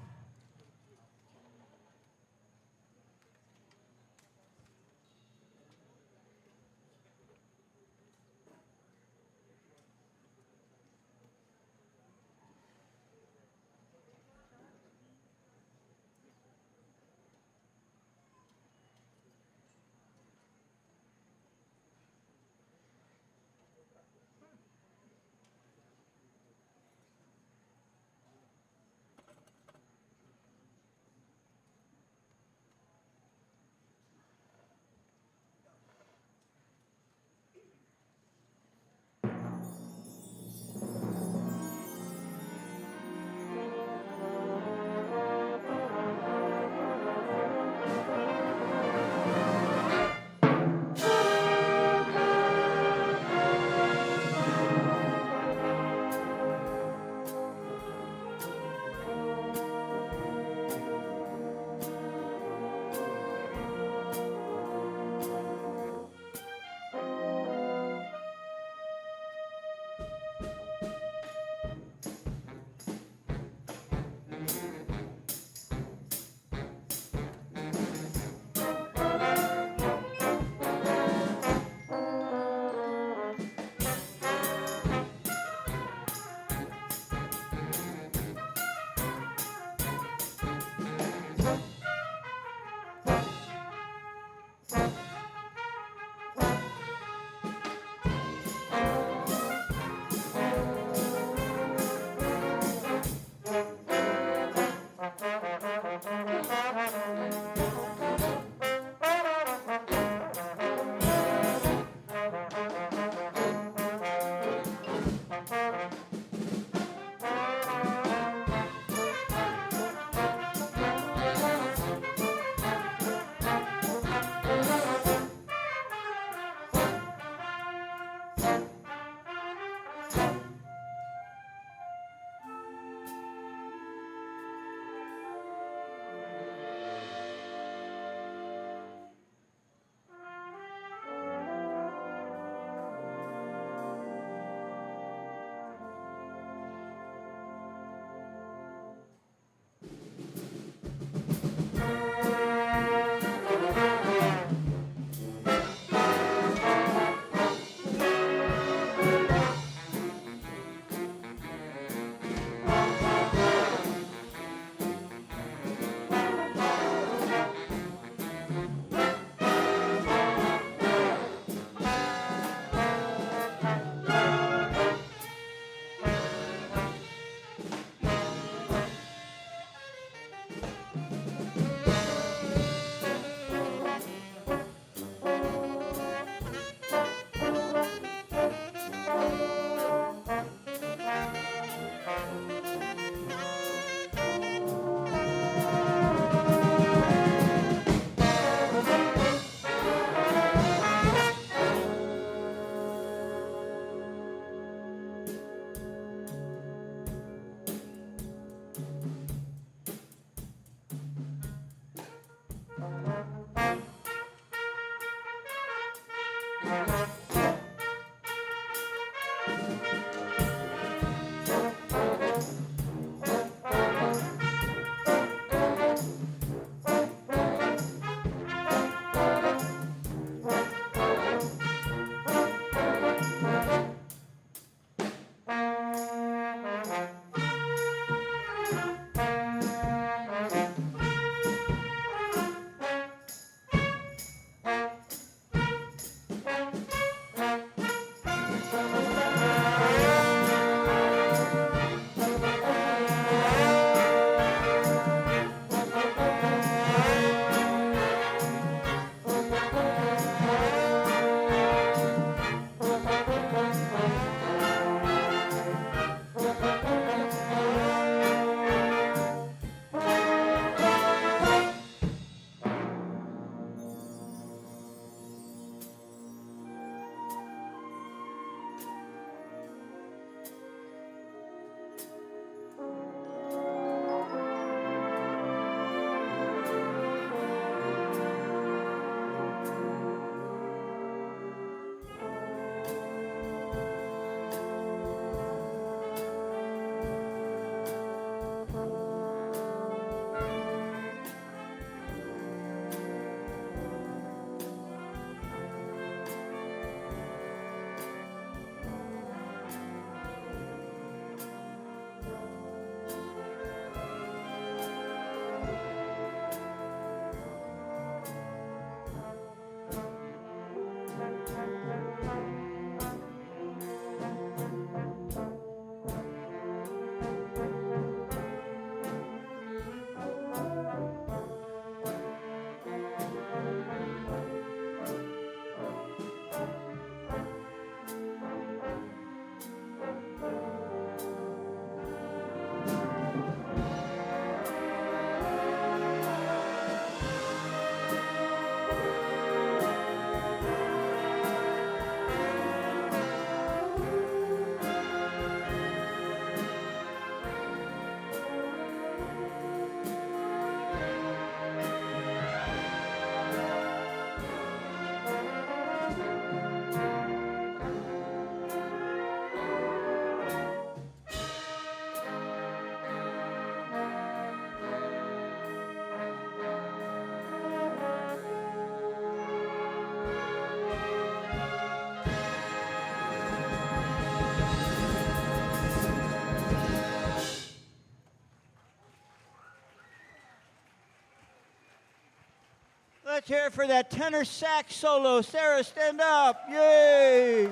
Let's hear it for that tenor sax solo. Sarah, stand up. Yay!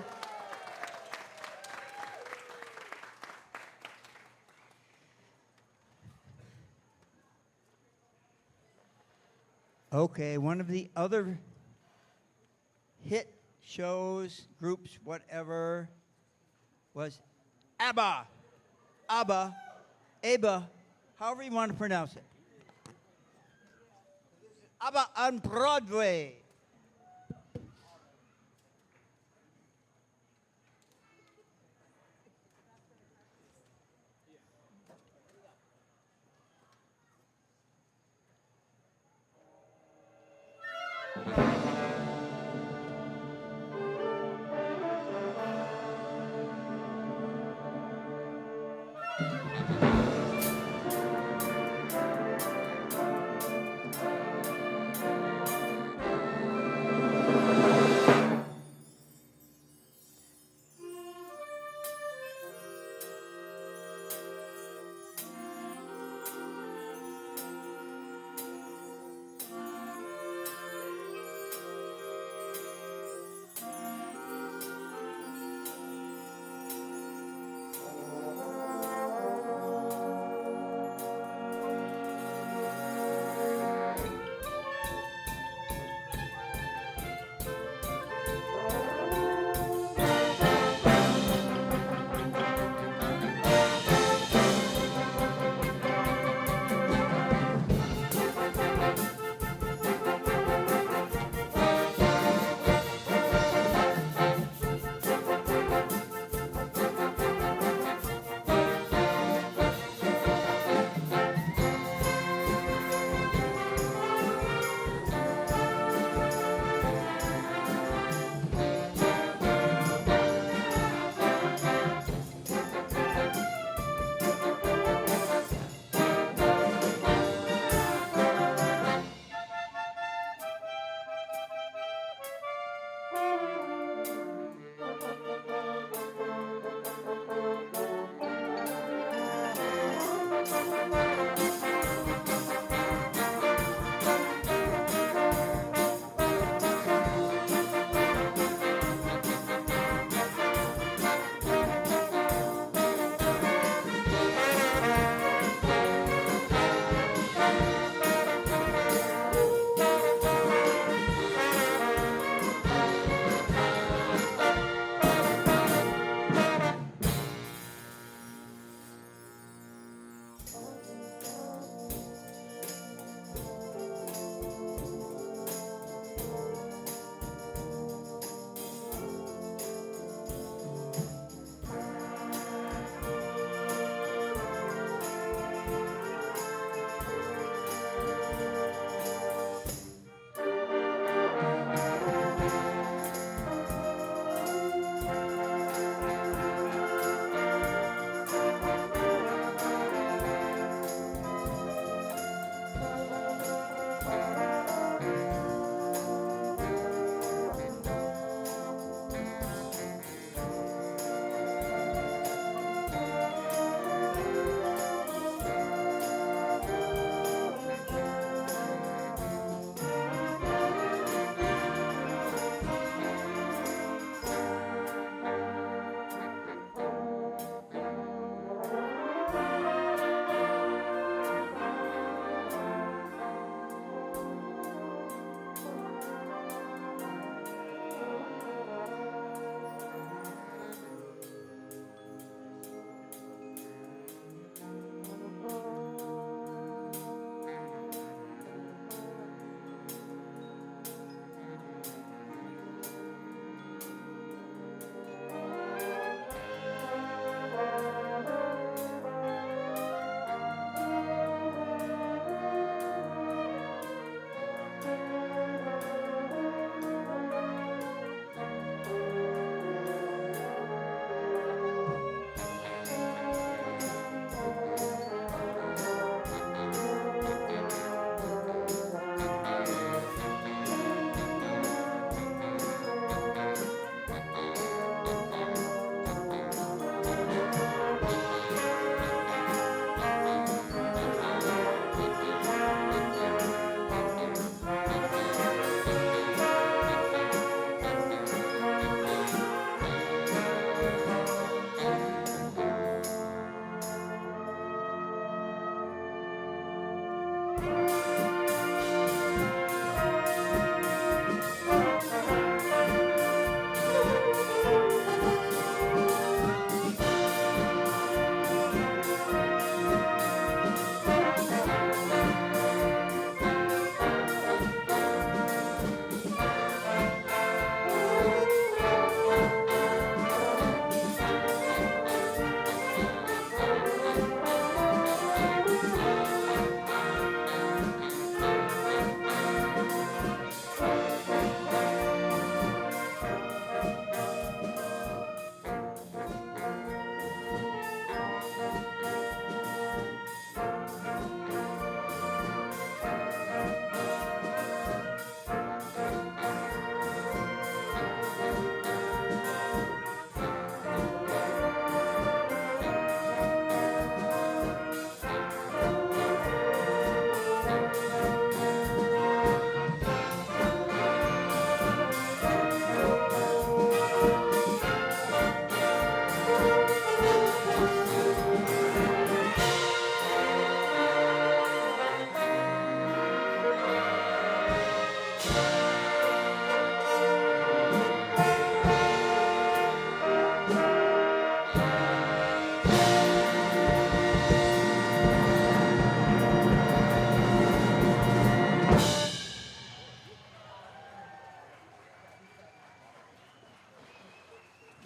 Okay, one of the other hit shows, groups, whatever, was ABBA. ABBA. ABBA. However you want to pronounce it. ABBA on Broadway.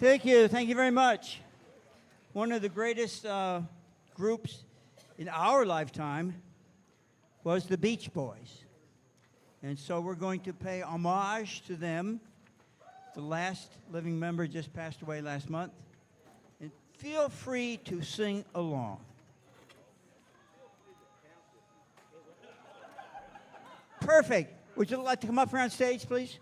Thank you. Thank you very much. One of the greatest groups in our lifetime was the Beach Boys. And so we're going to pay homage to them. The last living member just passed away last month. And feel free to sing along. Perfect. Would you like to come up here on stage, please?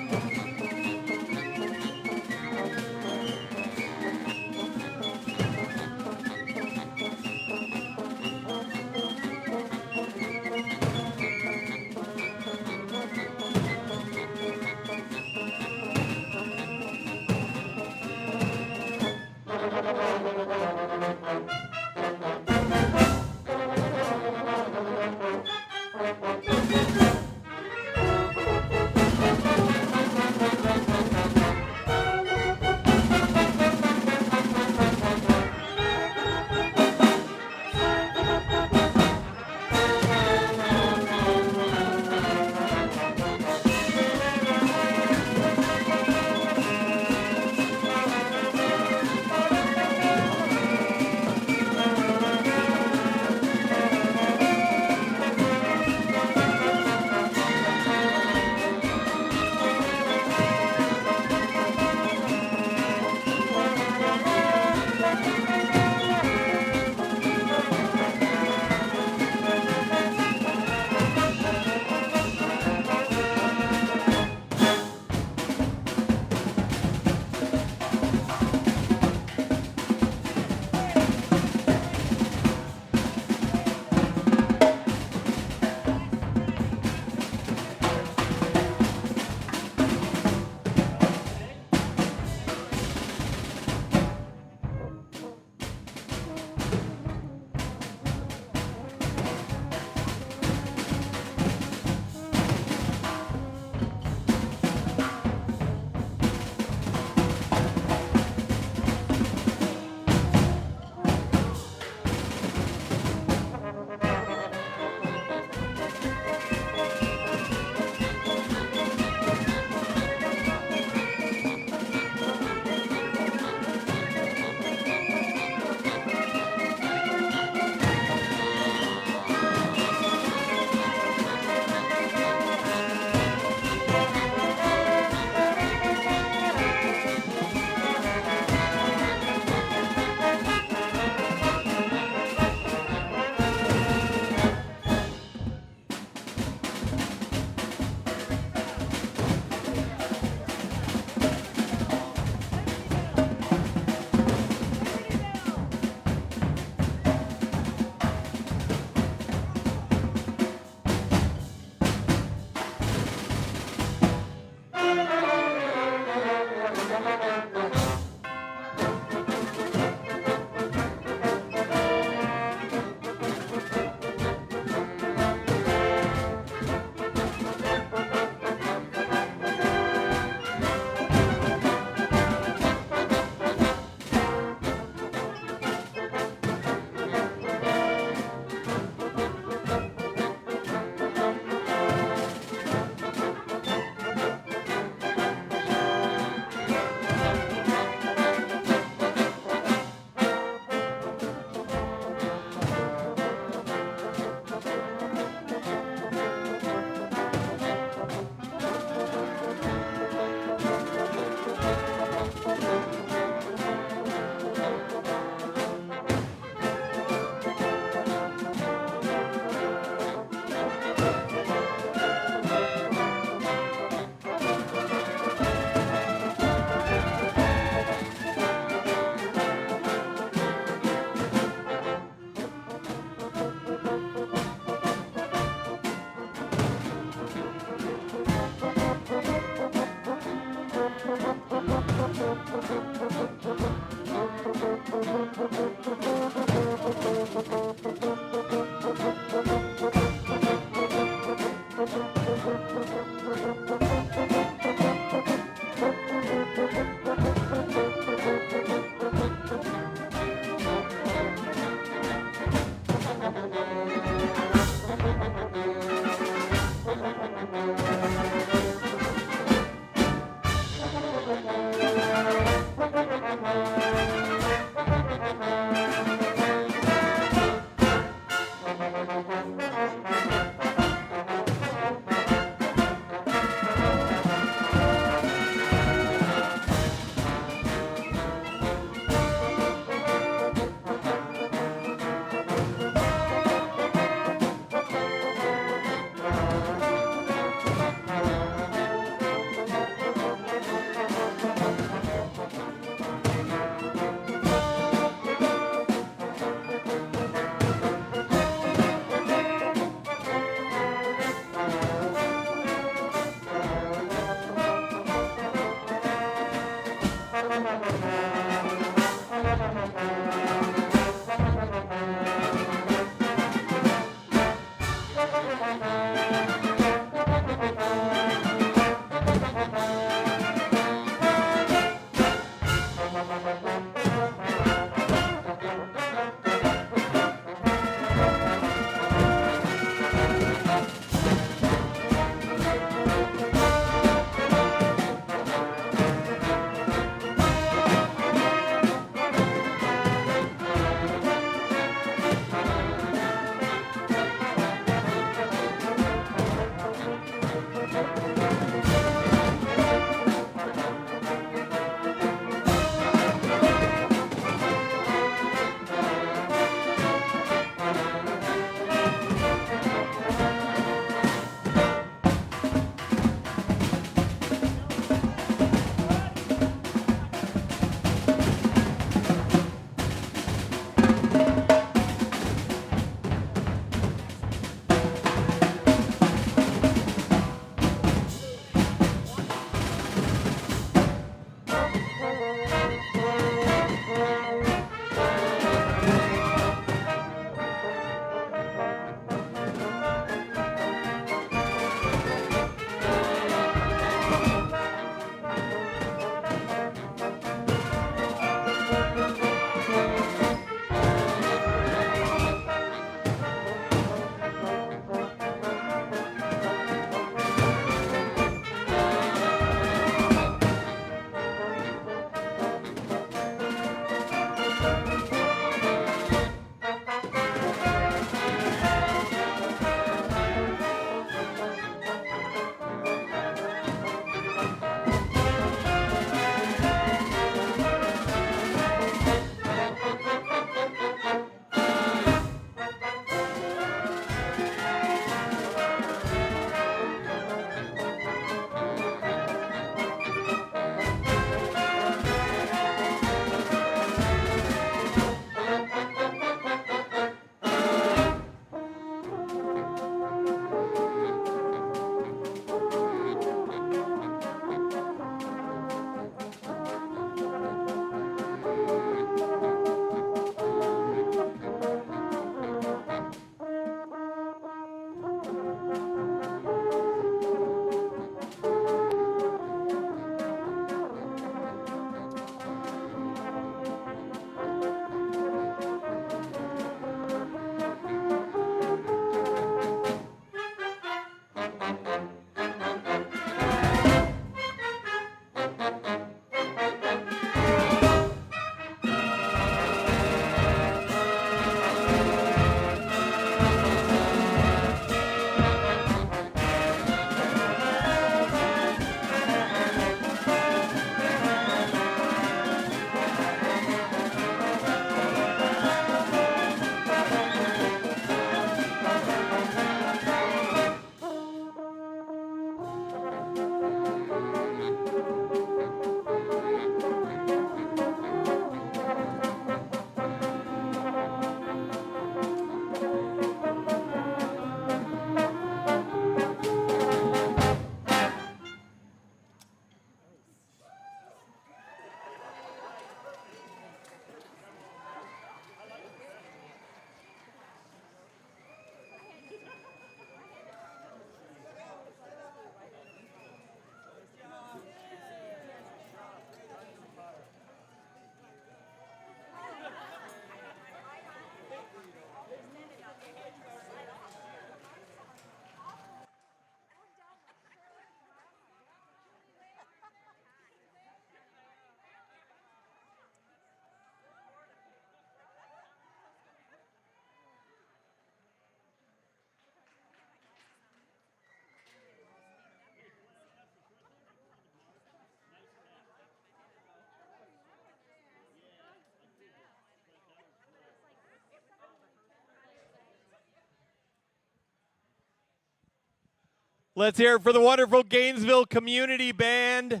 Let's hear it for the wonderful Gainesville Community Band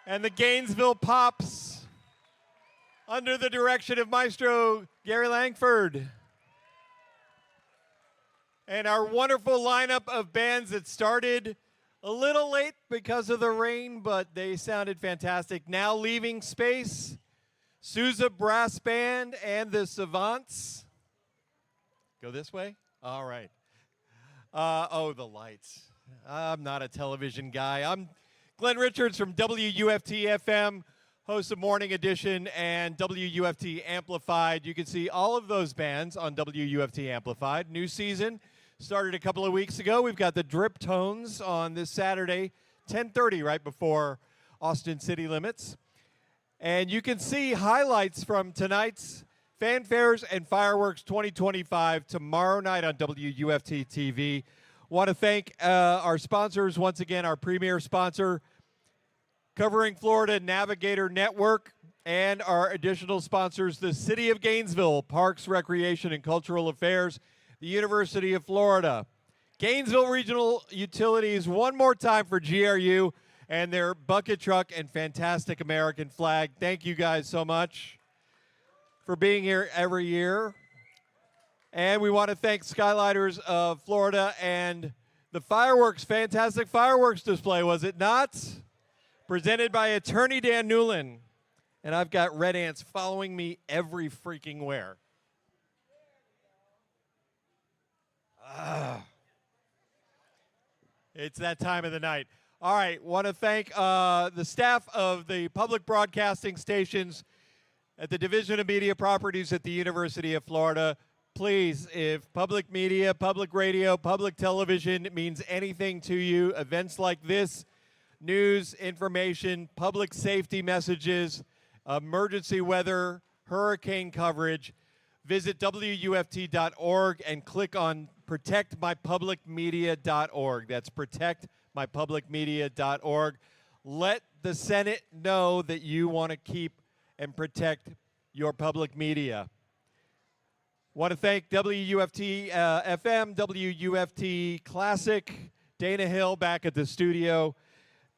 and the Gainesville Pops under the direction of Maestro Gary Langford. And our wonderful lineup of bands that started a little late because of the rain, but they sounded fantastic. Now leaving space, Souza Brass Band and the Savants. Go this way? All right. Oh, the lights. I'm not a television guy. I'm Glenn Richards from WUFT-FM, host of Morning Edition and WUFT Amplified. You can see all of those bands on WUFT Amplified. New season started a couple of weeks ago. We've got the Drip Tones on this Saturday, 10:30, right before Austin City Limits. And you can see highlights from tonight's Fanfares and Fireworks 2025 tomorrow night on WUFT-TV. Want to thank our sponsors once again, our premier sponsor, Covering Florida Navigator Network, and our additional sponsors, the City of Gainesville, Parks, Recreation, and Cultural Affairs, the University of Florida, Gainesville Regional Utilities, one more time for GRU, and their bucket truck and fantastic American flag. Thank you guys so much for being here every year. And we want to thank Skylighters of Florida and the fireworks, fantastic fireworks display, was it not? Presented by Attorney Dan Newland. And I've got red ants following me every freaking where. It's that time of the night. All right, want to thank the staff of the public broadcasting stations at the Division of Media Properties at the University of Florida. Please, if public media, public radio, public television means anything to you, events like this, news, information, public safety messages, emergency weather, hurricane coverage, visit WUFT.org and click on protectmypublicmedia.org. That's protectmypublicmedia.org. Let the Senate know that you want to keep and protect your public media. Want to thank WUFT-FM, WUFT Classic, Dana Hill back at the studio,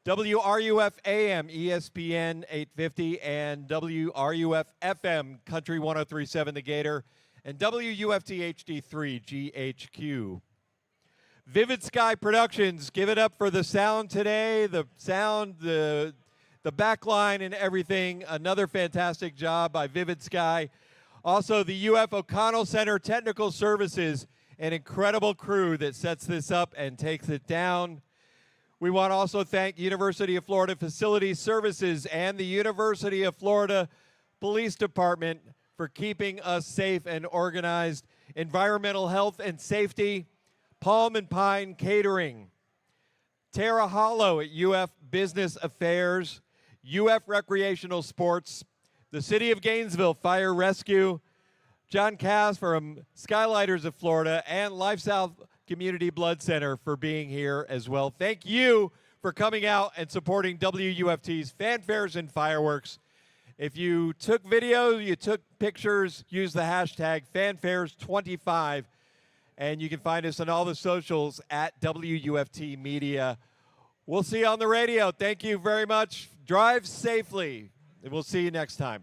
WRUF-AM, ESPN 850, and WRUF-FM, Country 103.7 The Gator, and WUFT HD3 GHQ. Vivid Sky Productions, give it up for the sound today, the sound, the backline and everything. Another fantastic job by Vivid Sky. Also, the UF O'Connell Center Technical Services, an incredible crew that sets this up and takes it down. We want to also thank University of Florida Facilities Services and the University of Florida Police Department for keeping us safe and organized. Environmental Health and Safety, Palm and Pine Catering, Terra Hollow at UF Business Affairs, UF Recreational Sports, the City of Gainesville Fire Rescue, John Cass from Skylighters of Florida, and Life South Community Blood Center for being here as well. Thank you for coming out and supporting WUFT's Fanfares and Fireworks. If you took videos, you took pictures, use the hashtag Fanfares25, and you can find us on all the socials at WUFT Media. We'll see you on the radio. Thank you very much. Drive safely, and we'll see you next time.